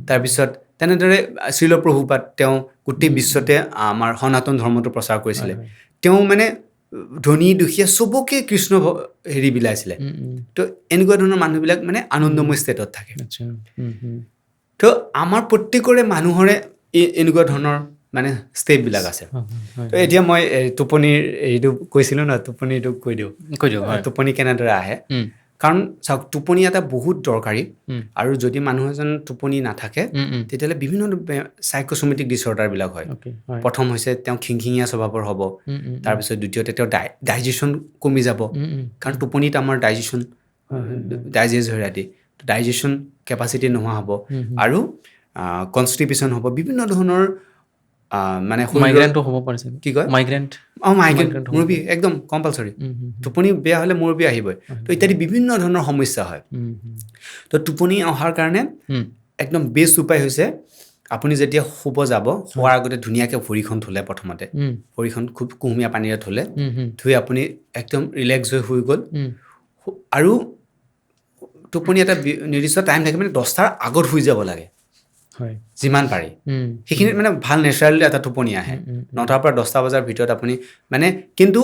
তাৰপিছত তেনেদৰে শ্ৰীল প্ৰভুপাদ তেওঁ গোটেই বিশ্বতে আমাৰ সনাতন ধৰ্মটো প্ৰচাৰ কৰিছিলে তেওঁ মানে ধনী দুখীয়া চবকে কৃষ্ণ হেৰি বিলাইছিলে তো এনেকুৱা ধৰণৰ মানুহবিলাক মানে আনন্দময় ষ্টেটত থাকে তো আমাৰ প্ৰত্যেকৰে মানুহৰে এনেকুৱা ধৰণৰ মানে ষ্টেপবিলাক আছে তো এতিয়া মই টোপনিৰ এইটো কৈছিলোঁ ন টোপনিটো কৈ দিওঁ টোপনি কেনেদৰে আহে কাৰণ চাওক টোপনি এটা বহুত দৰকাৰী আৰু যদি মানুহ এজন টোপনি নাথাকে তেতিয়াহ'লে বিভিন্ন চাইক'ছমেটিক ডিছঅৰ্ডাৰবিলাক হয় প্ৰথম হৈছে তেওঁ খিংখিঙীয়া স্বভাৱৰ হ'ব তাৰপিছত দ্বিতীয়তে তেওঁৰ ডাইজেশ্যন কমি যাব কাৰণ টোপনিত আমাৰ ডাইজেষ্ট হয় ৰাতি ডাইজেশ্যন কেপাচিটি নোহোৱা হ'ব আৰু কনষ্টিপেশ্যন হ'ব বিভিন্ন ধৰণৰ মানে মাইগ্ৰেণ্টটো হ'ব পাৰিছে কি কয় মাইগ্ৰেণ্ট মূৰবি একদম কম্পালচৰি টোপনি বেয়া হ'লে মূৰবি আহিবই তো ইত্যাদি বিভিন্ন ধৰণৰ সমস্যা হয় তো টোপনি অহাৰ কাৰণে একদম বেষ্ট উপায় হৈছে আপুনি যেতিয়া শুব যাব শোৱাৰ আগতে ধুনীয়াকৈ ভৰিখন ধুলে প্ৰথমতে ভৰিখন খুব কুহুমীয়া পানীৰে ধুলে ধুই আপুনি একদম ৰিলেক্স হৈ শুই গ'ল আৰু টোপনি এটা নিৰ্দিষ্ট টাইম থাকে মানে 10টাৰ আগত শুই যাব লাগে যিমান পাৰি সেইখিনিত মানে ভাল নেচাৰেলি এটা টোপনি আহে 9টাৰ পৰা 10টা বজাৰ ভিতৰত আপুনি মানে কিন্তু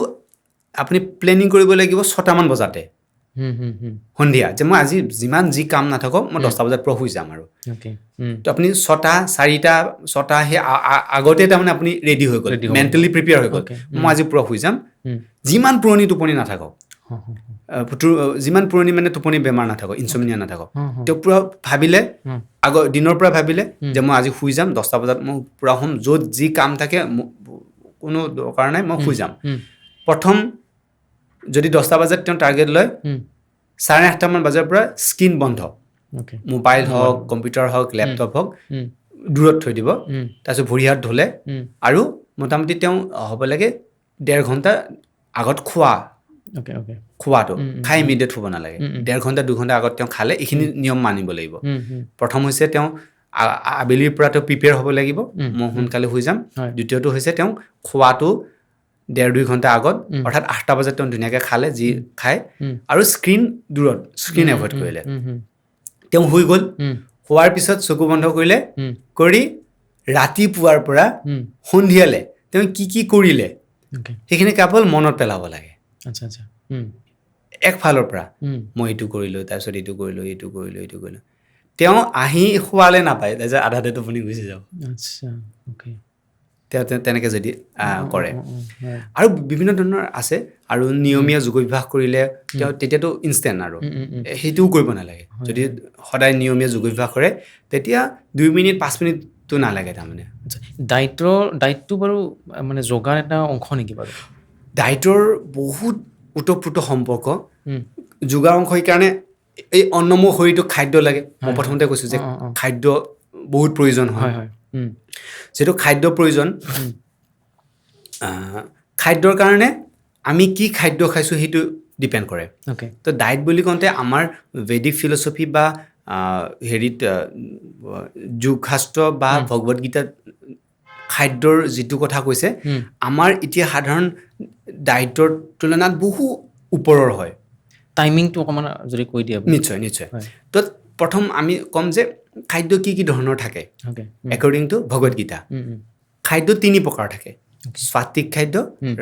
আপুনি প্লেনিং কৰিব লাগিব 6টামান বজাতে সন্ধিয়া যে মই আজি যিমান যি কাম নাথাকক মই 10টা বজাত পৰা শুই যাম আৰু তো আপুনি 6টা 4টা 6টা সেই আগতে তাৰমানে আপুনি ৰেডি হৈ গ'ল মেণ্টেলি প্ৰিপেয়াৰ হৈ গ'ল মই আজি পৰা শুই যাম যিমান পুৰণি টোপনি নাথাকক যিমান পুৰণি মানে টোপনি বেমাৰ নাথাকক ইনচমনিয়া নাথাকক তেওঁ পূৰা ভাবিলে দিনৰ পৰা ভাবিলে যে মই আজি শুই যাম 10টা বজাত মই পূৰা শুম য'ত যি কাম থাকে কোনো দৰকাৰ নাই মই শুই যাম প্ৰথম যদি 10টা বজাত তেওঁ টাৰ্গেট লয় 8:30 মান বজাৰ পৰা স্ক্ৰীন বন্ধ মোবাইল হওক কম্পিউটাৰ হওক লেপটপ হওক দূৰত থৈ দিব তাৰপিছত ভৰি হাত ধুলে আৰু মোটামুটি তেওঁ হ'ব লাগে 1.5 ঘণ্টা আগত খোৱাটো খাই ইমিডিয়েট শুব নালাগে 1.5 ঘণ্টা 2 ঘণ্টা আগত তেওঁ খালে এইখিনি নিয়ম মানিব লাগিব প্ৰথম হৈছে তেওঁ আবেলিৰ পৰা তেওঁ প্ৰিপেয়াৰ হ'ব লাগিব মই সোনকালে শুই যাম দ্বিতীয়টো হৈছে তেওঁ খোৱাটো 1.5-2 ঘণ্টা আগত অৰ্থাৎ 8টা বজাত তেওঁ ধুনীয়াকৈ খালে যি খায় আৰু স্ক্ৰীন এভইড কৰিলে তেওঁ শুই গ'ল শোৱাৰ পিছত চকু বন্ধ কৰিলে কৰি ৰাতিপুৱাৰ পৰা সন্ধিয়ালে তেওঁ কি কৰিলে সেইখিনি কেৱল মনত পেলাব লাগে একফালৰ পৰা মই এইটো কৰিলোঁ তাৰপিছত এইটো কৰিলোঁ তেওঁ আহি শোৱালে নাপায় তাৰপিছত আধাতে টোপনি গুচি যাব তেওঁ তেনেকৈ যদি কৰে আৰু বিভিন্ন ধৰণৰ আছে আৰু নিয়মীয়া যোগাভ্যাস কৰিলে তেওঁ তেতিয়াতো ইনষ্টেণ্ট আৰু সেইটোও কৰিব নালাগে যদি সদায় নিয়মীয়া যোগাভ্যাস কৰে তেতিয়া 2 মিনিট 5 মিনিটটো নালাগে তাৰমানে ডাইটটো বাৰু মানে যোগাৰ এটা অংশ নেকি বাৰু ডাইটৰ বহুত ওতঃপ্ৰোত সম্পৰ্ক যোগাৰ অংশ সেইকাৰণে এই অন্নময় শৰীৰটোক খাদ্য লাগে মই প্ৰথমতে কৈছোঁ যে খাদ্য বহুত প্ৰয়োজন হয় যিটো খাদ্য প্ৰয়োজন খাদ্যৰ কাৰণে আমি কি খাদ্য খাইছোঁ সেইটো ডিপেণ্ড কৰে তো ডাইট বুলি কওঁতে আমাৰ ভেদিক ফিলচফি বা হেৰিত যোগশাস্ত্ৰ বা ভগৱত গীতাত খাদ্যৰ যিটো কথা কৈছে আমাৰ এতিয়া সাধাৰণ ডাইটৰ তুলনাত বহু ওপৰৰ হয় টাইমিংটো অকণমান যদি কৈ দিয়ে নিশ্চয় তো প্ৰথম আমি ক'ম যে খাদ্য কি ধৰণৰ থাকে একৰ্ডিং টু ভগৱত গীতা খাদ্য 3 প্ৰকাৰ থাকে সাত্বিক খাদ্য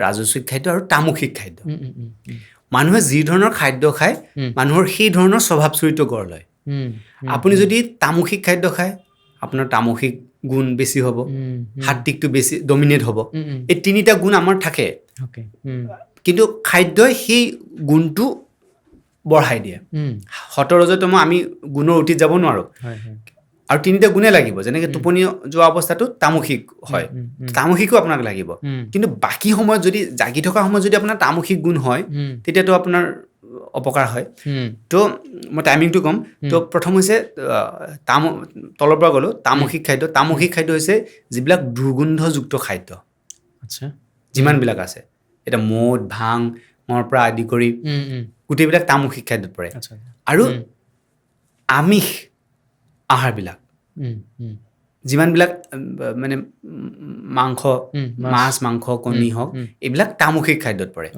ৰাজসিক খাদ্য আৰু তামসিক খাদ্য মানুহে যি ধৰণৰ খাদ্য খায় মানুহৰ সেই ধৰণৰ স্বভাৱ চৰিত্ৰ গঢ় লয় আপুনি যদি তামসিক খাদ্য খায় আপোনাৰ তামসিক গুণ বেছি হ'ব সাত্বিকটো বেছি ডমিনেট হ'ব এই 3টা গুণ আমাৰ থাকে কিন্তু খাদ্যই সেই গুণটো বঢ়াই দিয়ে 17 আমি গুণৰ অতীত যাব নোৱাৰোঁ আৰু 3টা গুণে লাগিব যেনেকৈ টোপনি যোৱা অৱস্থাটো তামসিক হয় তামসিকো আপোনাক লাগিব কিন্তু বাকী সময়ত যদি জাগি থকা সময়ত যদি আপোনাৰ তামসিক গুণ হয় তেতিয়াতো আপোনাৰ অপকাৰ হয় তো মই টাইমিংটো ক'ম তো প্ৰথম হৈছে তলৰ পৰা গ'লোঁ তামসিক খাদ্য হৈছে যিবিলাক দুৰ্গন্ধযুক্ত খাদ্য যিমানবিলাক আছে এতিয়া মদ ভাঙৰ পৰা আদি কৰি গোটেইবিলাক তামসিক খাদ্যত পৰে আৰু আমিষ আহাৰবিলাক যিমানবিলাক মানে মাছ মাংস কণী হওক এইবিলাক তামসিক খাদ্যত পৰে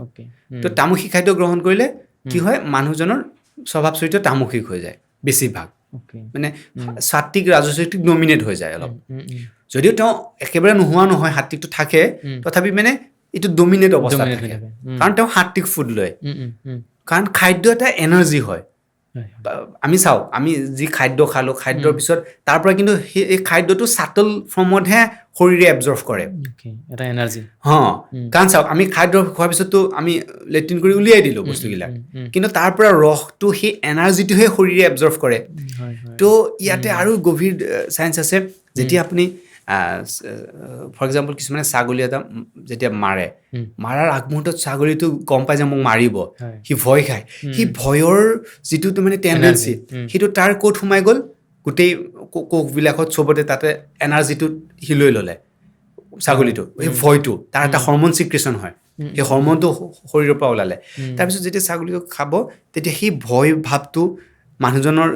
তো তামসিক খাদ্য গ্ৰহণ কৰিলে কি হয় মানুহজনৰ স্বভাৱ চৰিত্ৰ তামসিক হৈ যায় বেছিভাগ মানে সাত্বিক ৰাজসিক ডমিনেট হৈ যায় অলপ যদিও তেওঁ একেবাৰে নোহোৱা নহয় সাত্বিকটো থাকে তথাপি মানে এইটো ডমিনেট অৱস্থাত থাকে কাৰণ তেওঁ সাত্বিক ফুড লয় কাৰণ খাদ্য এটা এনাৰ্জি হয় আমি চাওঁ আমি যি খাদ্য খালোঁ খাদ্যৰ পিছত তাৰ পৰা কিন্তু সেই খাদ্যটো ছাটল ফৰ্মতহে শৰীৰে এবজৰ্ভ কৰে এটা এনাৰ্জি কাৰণ চাওক আমি খাদ্য খোৱাৰ পিছততো আমি লেট্ৰিন কৰি উলিয়াই দিলোঁ বস্তুবিলাক কিন্তু তাৰ পৰা ৰসটো সেই এনাৰ্জিটোহে শৰীৰে এবজৰ্ভ কৰে তো ইয়াতে আৰু গভীৰ চায়েন্স আছে যেতিয়া আপুনি ফৰ এক্সাম্পল কিছুমানে ছাগলী এটা যেতিয়া মাৰাৰ আগমুহূৰ্তত ছাগলীটো গম পাই যে মোক মাৰিব সি ভয় খায় সি ভয়ৰ যিটো মানে টেণ্ডেঞ্চি সেইটো তাৰ ক'ত সোমাই গ'ল গোটেই কোষবিলাকত চবতে তাতে এনাৰ্জিটো সি লৈ ল'লে ছাগলীটো সেই ভয়টো তাৰ এটা হৰমন চিক্ৰেশ্যন হয় সেই হৰমনটো শৰীৰৰ পৰা ওলালে তাৰপিছত যেতিয়া ছাগলীটো খাব তেতিয়া সেই ভয় ভাৱটো মানুহজনৰ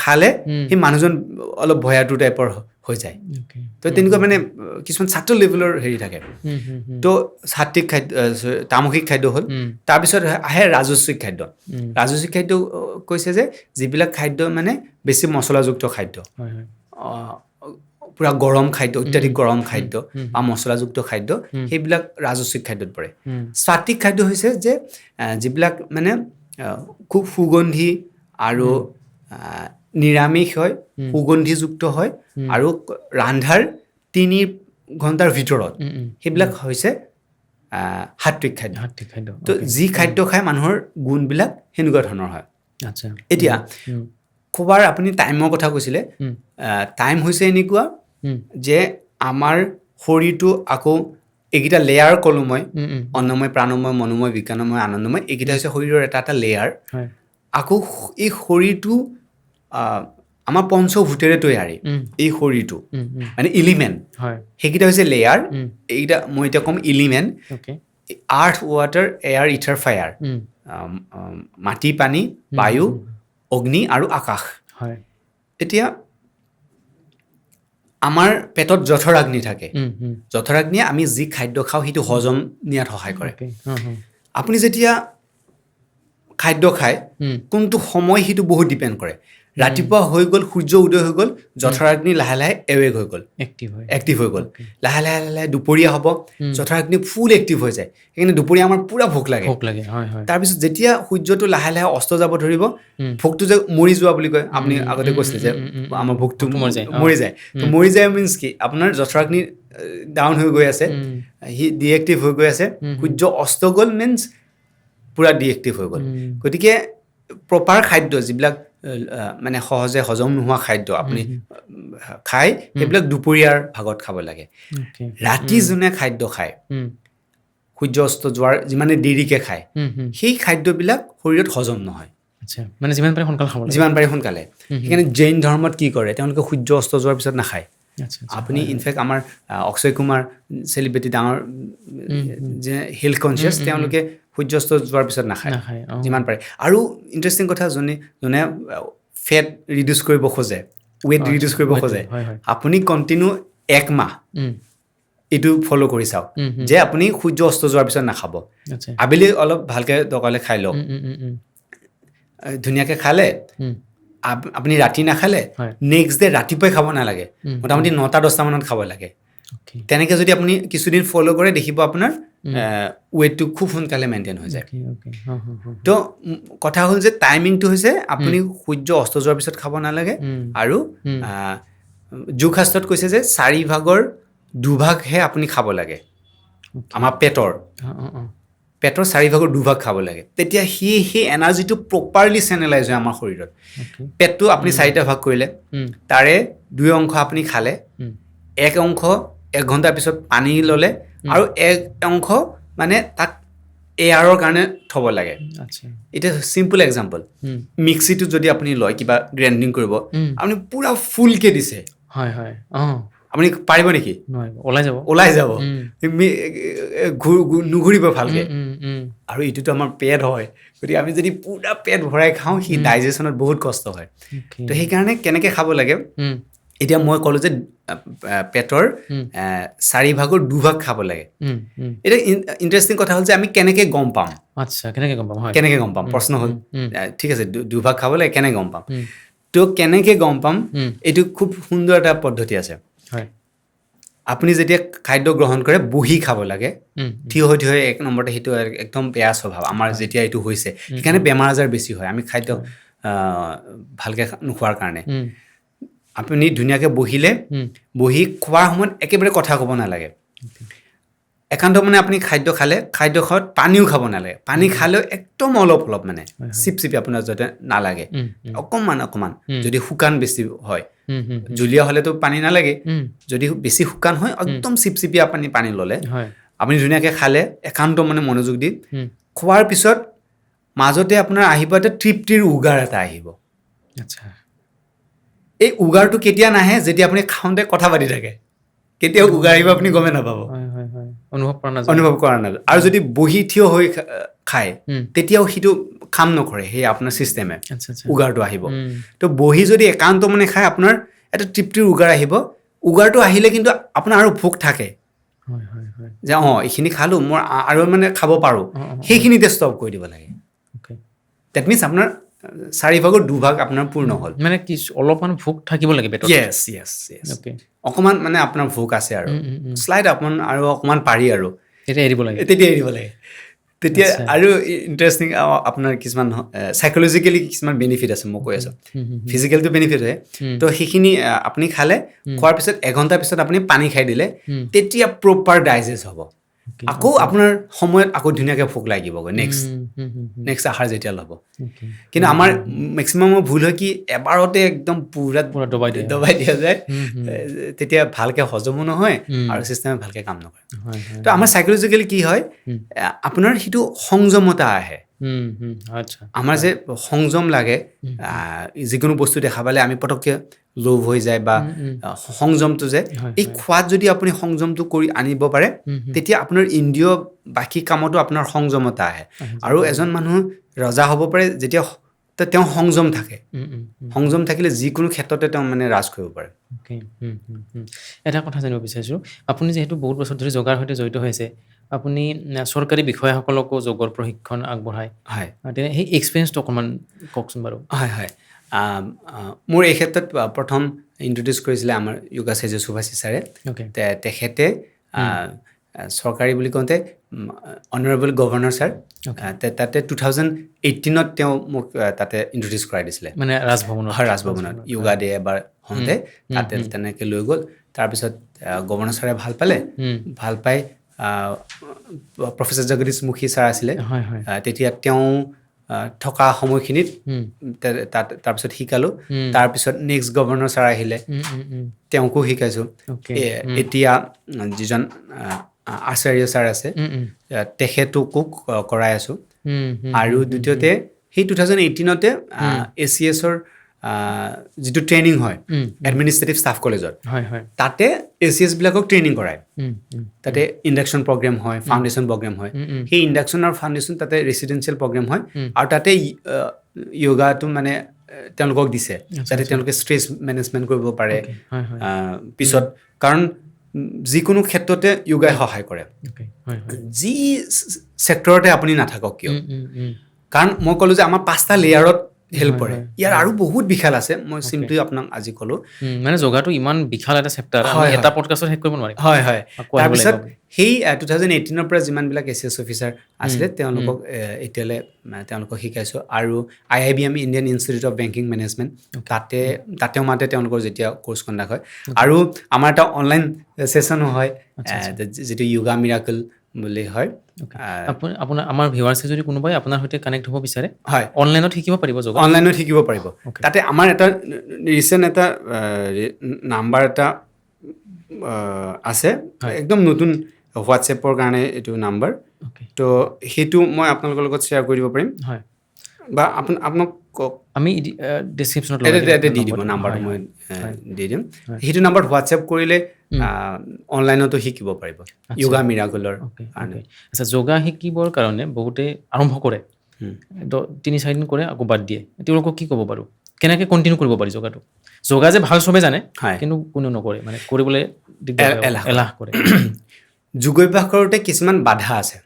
খালে সেই মানুহজন অলপ ভয়াতু টাইপৰ হৈ যায় তো তেনেকুৱা মানে কিছুমান ছাটল লেভেলৰ হেৰি থাকে তো সাত্বিক খাদ্য তামসিক খাদ্য হ'ল তাৰপিছত আহে ৰাজসিক খাদ্য কৈছে যে যিবিলাক খাদ্য মানে বেছি মছলাযুক্ত খাদ্য পূৰা গৰম খাদ্য অত্যাধিক গৰম খাদ্য বা মছলাযুক্ত খাদ্য সেইবিলাক ৰাজসিক খাদ্যত পৰে সাত্বিক খাদ্য হৈছে যে যিবিলাক মানে খুব সুগন্ধি আৰু নিৰামিষ হয় সুগন্ধিযুক্ত হয় আৰু ৰান্ধাৰ 3 ঘণ্টাৰ ভিতৰত সেইবিলাক হৈছে সাত্বিক খাদ্য তো যি খাদ্য খাই মানুহৰ গুণবিলাক সেনেকুৱা ধৰণৰ হয় এতিয়া খোৱাৰ আপুনি টাইমৰ কথা কৈছিলে টাইম হৈছে এনেকুৱা যে আমাৰ শৰীৰটো আকৌ এইকেইটা লেয়াৰ ক'লোঁ মই অন্নময় প্ৰাণময় মনোময় বিজ্ঞানময় আনন্দময় এইকেইটা হৈছে শৰীৰৰ এটা এটা লেয়াৰ আকৌ এই শৰীৰটো আমাৰ পঞ্চভূতেৰে তৈয়াৰী এই শৰীৰটো মানে ইলিমেণ্ট সেইকেইটা হৈছে লেয়াৰ এইকেইটা মই এতিয়া ক'ম ইলিমেণ্ট আৰ্থ ৱাটাৰ এয়াৰ ইথাৰ ফায়াৰ মাটি পানী বায়ু অগ্নি আৰু আকাশ এতিয়া আমাৰ পেটত জঠৰাগ্নি থাকে জঠৰাগ্নিয়ে আমি যি খাদ্য খাওঁ সেইটো হজম নিয়াত সহায় কৰে আপুনি যেতিয়া খাদ্য খায় কোনটো সময় সেইটো বহুত ডিপেণ্ড কৰে ৰাতিপুৱা হৈ গ'ল সূৰ্য উদয় হৈ গ'ল জঠৰাগ্নি লাহে লাহে এৱেক হৈ গ'ল এক্টিভ হৈ গ'ল লাহে লাহে লাহে দুপৰীয়া হ'ব জঠৰাগ্নি ফুল এক্টিভ হৈ যায় সেইকাৰণে দুপৰীয়া আমাৰ পূৰা ভোক লাগে তাৰপিছত যেতিয়া সূৰ্যটো লাহে লাহে অস্ত যাব ধৰিব ভোকটো যে মৰি যোৱা বুলি কয় আপুনি আগতে কৈছিলে যে আমাৰ ভোকটো মৰি যায় তো মৰি যায় মিনছ কি আপোনাৰ জঠৰাগ্নি ডাউন হৈ গৈ আছে সি ডিএক্টিভ হৈ গৈ আছে সূৰ্য অস্ত গ'ল মিনছ পূৰা ডিএক্টিভ হৈ গ'ল গতিকে প্ৰপাৰ খাদ্য যিবিলাক মানে সহজে হজম নোহোৱা খাদ্য আপুনি খায় সেইবিলাক দুপৰীয়াৰ ভাগত খাব লাগে ৰাতি যোনে খাদ্য খায় সূৰ্য অস্ত যোৱাৰ যিমানে দেৰিকৈ খায় সেই খাদ্যবিলাক শৰীৰত হজম নহয় মানে যিমান পাৰে সোনকালে সেইকাৰণে জৈন ধৰ্মত কি কৰে তেওঁলোকে সূৰ্য অস্ত যোৱাৰ পিছত নাখায় আপুনি ইনফেক্ট আমাৰ অক্ষয় কুমাৰ চেলিব্ৰিটি ডাঙৰ যে হেল্থ কনচিয়াছ তেওঁলোকে সূৰ্য অস্ত যোৱাৰ পিছত নাখায় যিমান পাৰে আৰু ইণ্টাৰেষ্টিং কথা যোনে ফেট ৰিডিউচ কৰিব খোজে ৱেইট ৰিডিউচ কৰিব খোজে আপুনি কণ্টিনিউ 1 মাহ এইটো ফ'ল' কৰি চাওক যে আপুনি সূৰ্য অস্ত যোৱাৰ পিছত নাখাব আবেলি অলপ ভালকৈ দৰকাৰলৈ খাই লওক ধুনীয়াকৈ খালে আপুনি ৰাতি নাখালে নেক্সট ডে ৰাতিপুৱাই খাব নালাগে মোটামুটি 9-10টা মানত খাব লাগে তেনেকৈ যদি আপুনি কিছুদিন ফ'ল' কৰে দেখিব আপোনাৰ ৱেইটটো খুব সোনকালে মেইনটেইন হৈ যায় তো কথা হ'ল যে টাইমিংটো হৈছে আপুনি সূৰ্য অস্ত যোৱাৰ পিছত খাব নালাগে আৰু যোগশাস্ত্ৰত কৈছে যে 4 ভাগৰ 2 ভাগহে আপুনি খাব লাগে আমাৰ পেটৰ 4 ভাগৰ 2 ভাগ খাব লাগে তেতিয়া সেই এনাৰ্জিটো প্ৰপাৰলি চেনেলাইজ হয় আমাৰ শৰীৰত পেটটো আপুনি 4টা ভাগ কৰিলে তাৰে 2 অংশ আপুনি খালে 1 অংশ 1 ঘণ্টাৰ পিছত পানী ল'লে আৰু 1 অংশ মানে তাক এয়াৰৰ কাৰণে থ'ব লাগে এতিয়া চিম্পল এক্সাম্পল মিক্সিটোত যদি আপুনি লয় কিবা গ্ৰাইণ্ডিং কৰিব আপুনি পূৰা ফুলকৈ দিছে আপুনি পাৰিব নেকি ওলাই যাব নুঘূৰিব ভালকৈ আৰু এইটোতো আমাৰ পেট হয় গতিকে আমি যদি পূৰা পেট ভৰাই খাওঁ সি ডাইজেশ্যনত বহুত কষ্ট হয় তো সেইকাৰণে কেনেকৈ খাব লাগে এতিয়া মই ক'লোঁ যে পেটৰ 4 ভাগৰ 2 ভাগ খাব লাগে এতিয়া ইণ্টাৰেষ্টিং কথা হ'ল যে আমি কেনেকৈ গম পাম কেনেকৈ গম পাম প্ৰশ্ন হ'ল ঠিক আছে 2 ভাগ খাব লাগে কেনেকৈ গম পাম তো কেনেকৈ গম পাম এইটো খুব সুন্দৰ এটা পদ্ধতি আছে আপুনি যেতিয়া খাদ্য গ্ৰহণ কৰে বহি খাব লাগে থিয় হৈ 1 নম্বৰতে সেইটো একদম বেয়া স্বভাৱ আমাৰ যেতিয়া এইটো হৈছে সেইকাৰণে বেমাৰ আজাৰ বেছি হয় আমি খাদ্য ভালকৈ নোখোৱাৰ কাৰণে আপুনি ধুনীয়াকৈ বহি খোৱাৰ সময়ত একেবাৰে কথা ক'ব নালাগে একান্ত মানে আপুনি খাদ্য খালে খাদ্য খোৱাত পানীও খাব নালাগে পানী খালেও একদম অলপ মানে চিপচিপি আপোনাৰ যাতে নালাগে অকণমান যদি শুকান বেছি হয় জুলীয়া হ'লেতো পানী নালাগে যদি বেছি শুকান হয় একদম চিপচিপি আপুনি পানী ল'লে আপুনি ধুনীয়াকৈ খালে একান্ত মানে মনোযোগ দি খোৱাৰ পিছত মাজতে আপোনাৰ আহিব এটা তৃপ্তিৰ উগাৰ এটা আহিব এই উগাৰটো কেতিয়া নাহে যেতিয়া আপুনি খাওঁতে কথা পাতি থাকে কেতিয়াও উগাৰ আহিব আপুনি গমে নাপাব অনুভৱ কৰা নাযায় আৰু যদি বহি থিয় হৈ খায় তেতিয়াও সিটো কাম নকৰে সেই আপোনাৰ চিষ্টেমে উগাৰটো আহিব তো বহি যদি একান্ত মানে খায় আপোনাৰ এটা তৃপ্তিৰ উগাৰ আহিব উগাৰটো আহিলে কিন্তু আপোনাৰ আৰু ভোক থাকে যে এইখিনি খালোঁ মই আৰু মানে খাব পাৰোঁ সেইখিনিতে ষ্টপ কৰি দিব লাগে ডেট মিনছ আপোনাৰ 4 ভাগৰ 2 ভাগ আপোনাৰ পূৰ্ণ হ'ল মানে কি অলপমান ভোক থাকিব লাগে পেটত য়েছ অকণমান মানে আপোনাৰ ভোক আছে আৰু শ্লাইড আৰু অকণমান পাৰি আৰু তেতিয়া এৰিব লাগে তেতিয়া আৰু ইণ্টাৰেষ্টিং আপোনাৰ কিছুমান চাইক'লজিকেলি কিছুমান বেনিফিট আছে মই কৈ আছোঁ ফিজিকেলটো বেনিফিট হয় তো সেইখিনি আপুনি খালে খোৱাৰ পিছত 1 ঘণ্টাৰ পিছত আপুনি পানী খাই দিলে তেতিয়া প্ৰপাৰ ডাইজেষ্ট হ'ব আকৌ আপোনাৰ সময়ত আকৌ ধুনীয়াকৈ ভোক লাগিবগৈ নেক্সট আহাৰ যেতিয়া ল'ব কিন্তু আমাৰ মেক্সিমামৰ ভুল হয় কি এবাৰতে একদম পুৰা দবাই দিয়া যায় তেতিয়া ভালকৈ হজমো নহয় আৰু চিষ্টেমে ভালকৈ কাম নকৰে তো আমাৰ চাইক'লজিকেলি কি হয় আপোনাৰ সেইটো সংযমতা আহে আমাৰ যে সংযম লাগে যিকোনো বস্তু দেখা পালে আমি পটককৈ লোভ হৈ যায় বা সংযমটো যে এই খোৱাত যদি আপুনি সংযমটো কৰি আনিব পাৰে তেতিয়া আপোনাৰ ইন্দ্ৰিয় বাকী কামতো আপোনাৰ সংযমতা আহে আৰু এজন মানুহ ৰজা হ'ব পাৰে যেতিয়া তেওঁ সংযম থাকে সংযম থাকিলে যিকোনো ক্ষেত্ৰতে তেওঁ মানে ৰাজ কৰিব পাৰে এটা কথা জানিব বিচাৰিছোঁ আপুনি যিহেতু বহুত বছৰ ধৰি যোগাৰ সৈতে জড়িত হৈছে আপুনি চৰকাৰী বিষয়াসকলকো যোগৰ প্ৰশিক্ষণ আগবঢ়ায় হয় সেই এক্সপিৰিয়েঞ্চটো অকণমান কওকচোন বাৰু হয় মোৰ এই ক্ষেত্ৰত প্ৰথম ইণ্ট্ৰডিউচ কৰিছিলে আমাৰ য়োগাচাৰ্য সুভাষী ছাৰে তেখেতে চৰকাৰী বুলি কওঁতে অনাৰেবল গভৰ্ণৰ ছাৰ তাতে 2018 তেওঁ মোক তাতে ইণ্ট্ৰডিউচ কৰাই দিছিলে মানে ৰাজভৱনত য়োগা ডে এবাৰ হওঁতে তাতে তেনেকৈ লৈ গ'ল তাৰপিছত গভৰ্ণৰ ছাৰে ভাল পাই প্ৰফেচাৰ জগদীশ মুখী ছাৰ আছিলে তেতিয়া তেওঁ থকা সময়খিনিত তাৰপিছত শিকালোঁ তাৰপিছত নেক্সট গভৰ্ণৰ ছাৰ আহিলে তেওঁকো শিকাইছোঁ এতিয়া যিজন আচাৰ্য ছাৰ আছে তেখেতকো কৰাই আছোঁ আৰু দ্বিতীয়তে সেই 2018তে ACSৰ যিটো ট্ৰেইনিং হয় এডমিনিষ্ট্ৰেটিভ ষ্টাফ কলেজত তাতে ACSবিলাকক ট্ৰেইনিং কৰায় তাতে ইণ্ডাকশ্যন প্ৰগ্ৰেম হয় ফাউণ্ডেশ্যন প্ৰগ্ৰেম হয় সেই ইণ্ডাকশ্যন আৰু ফাউণ্ডেশ্যন তাতে ৰেচিডেঞ্চিয়েল প্ৰগ্ৰেম হয় আৰু তাতে য়োগাটো মানে তেওঁলোকক দিছে যাতে তেওঁলোকে ষ্ট্ৰেছ মেনেজমেণ্ট কৰিব পাৰে পিছত কাৰণ যিকোনো ক্ষেত্ৰতে য়োগাই সহায় কৰে যি ছেক্টৰতে আপুনি নাথাকক কিয় কাৰণ মই ক'লোঁ যে আমাৰ 5টা লেয়াৰত হেল্প কৰে ইয়াৰ আৰু বহুত বিশাল আছে মই চিম্পলি আপোনাক আজি ক'লোঁ মানে যোগাটো ইমান বিশাল এটা চেপ্টাৰ এটা পডকাষ্টত শেষ কৰিব নোৱাৰিম হয় তাৰপিছত সেই 2018ৰ পৰা যিমানবিলাক ACS অফিচাৰ আছিলে তেওঁলোকক এতিয়ালৈ তেওঁলোকক শিকাইছোঁ আৰু IIBM Indian institute of banking management তাতেও মাতে তেওঁলোকৰ যেতিয়া কোৰ্চ কণ্ডাক্ট হয় আৰু আমাৰ এটা অনলাইন ছেশ্যনো হয় যিটো য়োগা মিৰাকল বুলি হয় আপোনাৰ আমাৰ ভিউৱাৰ্ছে যদি কোনোবাই আপোনাৰ সৈতে কানেক্ট হ'ব বিচাৰে হয় অনলাইনত শিকিব পাৰিব যোগা অনলাইনত শিকিব পাৰিব তাতে আমাৰ এটা ৰিচেণ্ট এটা নাম্বাৰ এটা আছে একদম নতুন হোৱাটছএপৰ কাৰণে এইটো নাম্বাৰ তো সেইটো মই আপোনালোকৰ লগত শ্বেয়াৰ কৰি দিব পাৰিম হয় বা আপোনাক আমি ডিছক্ৰিপশ্যনত দি দিব নাম্বাৰটো মই দি দিম সেইটো নাম্বাৰত হোৱাটছএপ কৰিলে অনলাইনতো শিকিব পাৰিব য়োগা মিৰাকলৰ কাৰণে আচ্ছা যোগা শিকিবৰ কাৰণে বহুতে আৰম্ভ কৰে 3-4 দিন কৰে আকৌ বাদ দিয়ে তেওঁলোকক কি ক'ব বাৰু কেনেকৈ কণ্টিনিউ কৰিব পাৰি যোগাটো যোগা যে ভাল চবে জানে কিন্তু কোনো নকৰে মানে কৰিবলৈ এলাহ কৰে যোগাভ্যাস কৰোঁতে কিছুমান বাধা আছে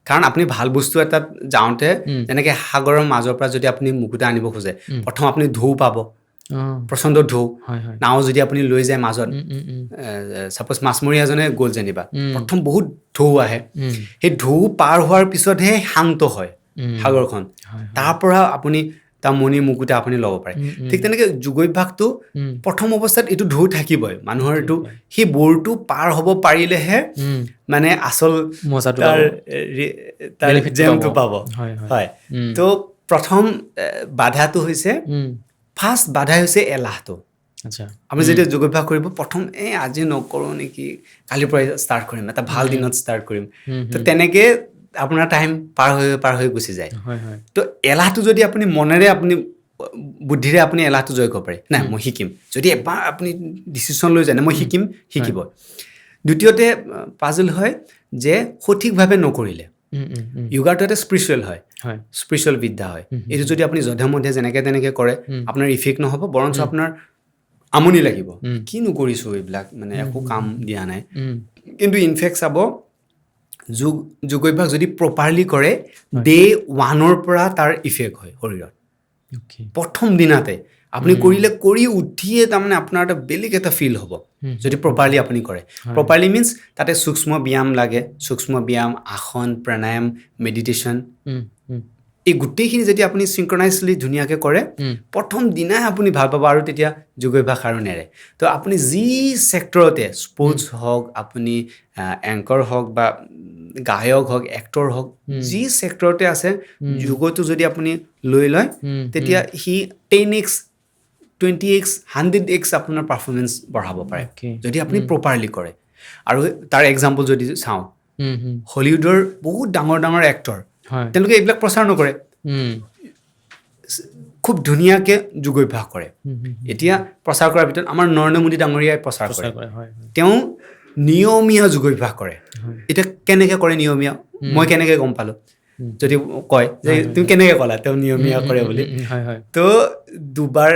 কাৰণ আপুনি ভাল বস্তু এটাত যাওঁতে যেনেকৈ সাগৰৰ মাজৰ পৰা যদি আপুনি মুকুতা আনিব খোজে প্ৰথম আপুনি ঢৌ পাব প্ৰচণ্ড ঢৌ নাও যদি আপুনি লৈ যায় মাজত ছাপ'জ মাছমৰীয়াজনে গ'ল যেনিবা প্ৰথম বহুত ঢৌ আহে সেই ঢৌ পাৰ হোৱাৰ পিছতহে শান্ত হয় সাগৰখন তাৰ পৰা আপুনি তাৰ মণি মুকুতা আপুনি ল'ব পাৰে ঠিক তেনেকৈ যোগাভ্যাসটো প্ৰথম অৱস্থাত এইটো ঢৌ থাকিবই মানুহৰ এইটো সেই বৰটো পাৰ হ'ব পাৰিলেহে মানে আচল তাৰ জেমটো পাব হয় তো প্ৰথম বাধাটো হৈছে ফাৰ্ষ্ট বাধা হৈছে এলাহটো আমি যেতিয়া যোগাভ্যাস কৰিব প্ৰথম আজি নকৰোঁ নেকি কালিৰ পৰা ষ্টাৰ্ট কৰিম এটা ভাল দিনত ষ্টাৰ্ট কৰিম তো তেনেকৈ আপোনাৰ টাইম পাৰ হৈ গুচি যায় তো এলাহটো যদি আপুনি মনেৰে আপুনি বুদ্ধিৰে আপুনি এলাহটো জয় কৰিব পাৰে নাই মই শিকিম যদি এবাৰ আপুনি ডিচিশ্যন লৈ যায় মই শিকিব দ্বিতীয়তে পাজল হয় যে সঠিকভাৱে নকৰিলে য়োগাটো এটা স্পিৰিচুৱেল হয় স্পিৰিচুৱেল বিদ্যা হয় এইটো যদি আপুনি যধে মধে যেনেকৈ তেনেকৈ কৰে আপোনাৰ ইফেক্ট নহ'ব বৰঞ্চ আপোনাৰ আমনি লাগিব কিনো কৰিছোঁ এইবিলাক মানে একো কাম দিয়া নাই কিন্তু ইনফেক্ট চাব যোগাভ্যাস যদি প্ৰপাৰলি কৰে ডে 1ৰ পৰা তাৰ ইফেক্ট হয় শৰীৰত প্ৰথম দিনাতে আপুনি কৰি উঠিয়ে তাৰমানে আপোনাৰ এটা বেলেগ এটা ফিল হ'ব যদি প্ৰপাৰলি আপুনি কৰে প্ৰপাৰলি মিনছ তাতে সূক্ষ্ম ব্যায়াম লাগে সূক্ষ্ম ব্যায়াম আসন প্ৰাণায়াম মেডিটেশ্যন এই গোটেইখিনি যদি আপুনি চিংক্ৰনাইজলি ধুনীয়াকৈ কৰে প্ৰথম দিনাই আপুনি ভাল পাব আৰু তেতিয়া যোগাভ্যাস আৰু নেৰে তো আপুনি যি ছেক্টৰতে স্পৰ্টছ হওক আপুনি এংকৰ হওক বা গায়ক হওক এক্টৰ হওক যি ছেক্টৰতে আছে যোগটো যদি আপুনি লৈ লয় তেতিয়া সি 10x 20x 100x আপোনাৰ পাৰফৰ্মেঞ্চ বঢ়াব পাৰে যদি আপুনি প্ৰপাৰলি কৰে আৰু তাৰ এক্সাম্পল যদি চাওঁ হলিউডৰ বহুত ডাঙৰ ডাঙৰ এক্টৰ তেওঁলোকে এইবিলাক প্ৰচাৰ নকৰে খুব ধুনীয়াকৈ যোগাভ্যাস কৰে এতিয়া প্ৰচাৰ কৰাৰ ভিতৰত আমাৰ নৰেন্দ্ৰ মোদী ডাঙৰীয়াই প্ৰচাৰ কৰে তেওঁ নিয়মীয়া যোগাভ্যাস কৰে এতিয়া কেনেকৈ কৰে নিয়মীয়া মই কেনেকৈ গম পালোঁ যদি কয় যে তুমি কেনেকৈ ক'লা তেওঁ নিয়মীয়া কৰে বুলি তো দুবাৰ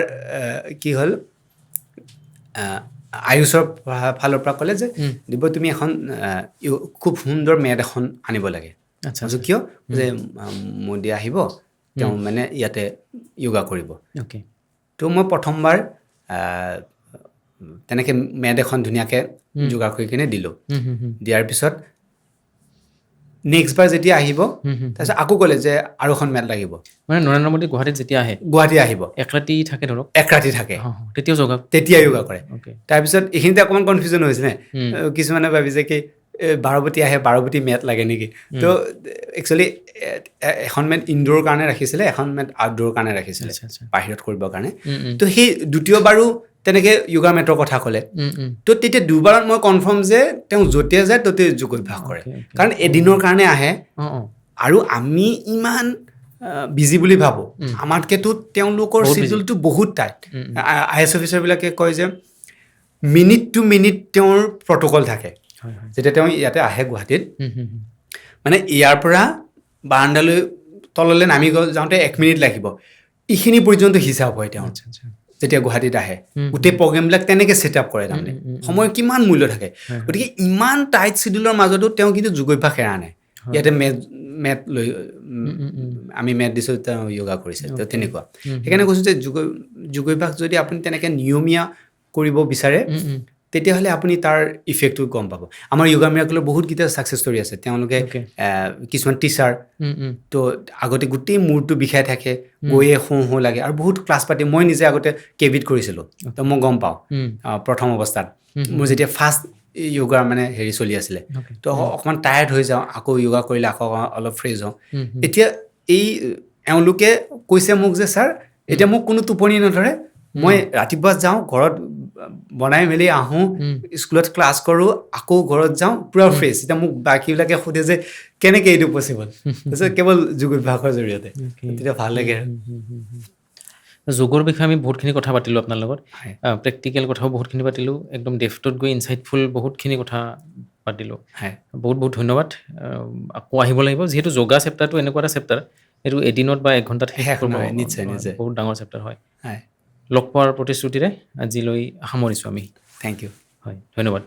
কি হ'ল আয়ুষৰ ফালৰ পৰা ক'লে যে দিব তুমি এখন খুব সুন্দৰ মেট এখন আনিব লাগে কিয় যে মোদী আহিব তেওঁ মানে ইয়াতে য়োগা কৰিব তো মই প্ৰথমবাৰ তেনেকৈ মেট এখন ধুনীয়াকৈ যোগাৰ কৰি কিনে দিলোঁ দিয়াৰ পিছত নেক্সট বাৰ যেতিয়া আহিব তাৰপিছত আকৌ ক'লে যে আৰু এখন মেট লাগিব মানে নৰেন্দ্ৰ মোদী গুৱাহাটীত যেতিয়া আহে গুৱাহাটী আহিব এক ৰাতি থাকে ধৰক এক ৰাতি থাকে তেতিয়া য়োগা কৰে তাৰপিছত এইখিনিতে অকণমান কনফিউজন হৈছিলে কিছুমানে ভাবিছে কি বাৰবতী আহে বাৰবতী মেট লাগে নেকি তো একচুৱেলি এখন মেট ইনডোৰৰ কাৰণে ৰাখিছিলে এখন মেট আউটডোৰৰ কাৰণে ৰাখিছিলে বাহিৰত কৰিবৰ কাৰণে তো সেই দ্বিতীয়বাৰো তেনেকৈ য়োগা মেটৰ কথা ক'লে তো তেতিয়া দুবাৰত মই কনফাৰ্ম যে তেওঁ য'তে যায় ত'তে যোগাভ্যাস কৰে কাৰণ এদিনৰ কাৰণে আহে আৰু আমি ইমান বিজি বুলি ভাবোঁ আমাতকৈতো তেওঁলোকৰ চিডিউলটো বহুত টাইট IAS অফিচাৰবিলাকে কয় যে মিনিট টু মিনিট তেওঁৰ প্ৰট'কল থাকে যেতিয়া তেওঁ ইয়াতে আহে গুৱাহাটীত মানে ইয়াৰ পৰা বাৰাণ্ডালৈ তললৈ নামি যাওঁতে 1 মিনিট লাগিব এইখিনি পৰ্যন্ত হিচাপ হয় তেওঁ যেতিয়া গুৱাহাটীত আহে গোটেই প্ৰগ্ৰেমবিলাক তেনেকৈ ছেট আপ কৰে তাৰমানে সময়ৰ কিমান মূল্য থাকে গতিকে ইমান টাইট চিডিউলৰ মাজতো তেওঁ কিন্তু যোগাভ্যাস এৰা নাই ইয়াতে মেট লৈ আমি মেট দিছোঁ তেওঁ য়োগা কৰিছে তো তেনেকুৱা সেইকাৰণে কৈছোঁ যে যোগাভ্যাস যদি আপুনি তেনেকৈ নিয়মীয়া কৰিব বিচাৰে তেতিয়াহ'লে আপুনি তাৰ ইফেক্টটো গম পাব আমাৰ য়োগা মিৰাকলৰ বহুতকেইটা ছাকচেছ ষ্টৰী আছে তেওঁলোকে কিছুমান টিচাৰ তো আগতে গোটেই মূৰটো বিষাই থাকে গৈয়ে শোঁ লাগে আৰু বহুত ক্লাছ পাতি মই নিজে আগতে কেভিত কৰিছিলোঁ তো মই গম পাওঁ প্ৰথম অৱস্থাত মোৰ যেতিয়া ফাৰ্ষ্ট য়োগাৰ মানে হেৰি চলি আছিলে তো অকণমান টায়াৰ্ড হৈ যাওঁ আকৌ য়োগা কৰিলে আকৌ অলপ ফ্ৰেছ হওঁ এতিয়া এওঁলোকে কৈছে মোক যে ছাৰ এতিয়া মোক কোনো টোপনি নধৰে মই ৰাতিপুৱা যাওঁ ঘৰত বনাই মেলি আহোঁ স্কুলত ক্লাছ কৰোঁ আকৌ ঘৰত যাওঁ পূৰা ফ্ৰেছ এতিয়া মোক বাকীবিলাকে সোধে যে কেনেকৈ এইটো পচিবল তাৰপিছত কেৱল যোগাভ্যাসৰ জৰিয়তে তেতিয়া ভাল লাগে যোগৰ বিষয়ে আমি বহুতখিনি কথা পাতিলোঁ আপোনাৰ লগত প্ৰেক্টিকেল কথাও বহুতখিনি পাতিলোঁ একদম ডেফটত গৈ ইনচাইটফুল বহুতখিনি কথা পাতিলোঁ বহুত বহুত ধন্যবাদ আকৌ আহিব লাগিব যিহেতু যোগা চেপ্টাৰটো এনেকুৱা এটা চেপ্টাৰ এইটো এদিনত বা 1 ঘণ্টাত শেষ কৰিব নিশ্চয় বহুত ডাঙৰ চেপ্টাৰ হয় লগ পোৱাৰ প্ৰতিশ্ৰুতিৰে আজিলৈ সামৰিছোঁ আমি থেংক ইউ হয় ধন্যবাদ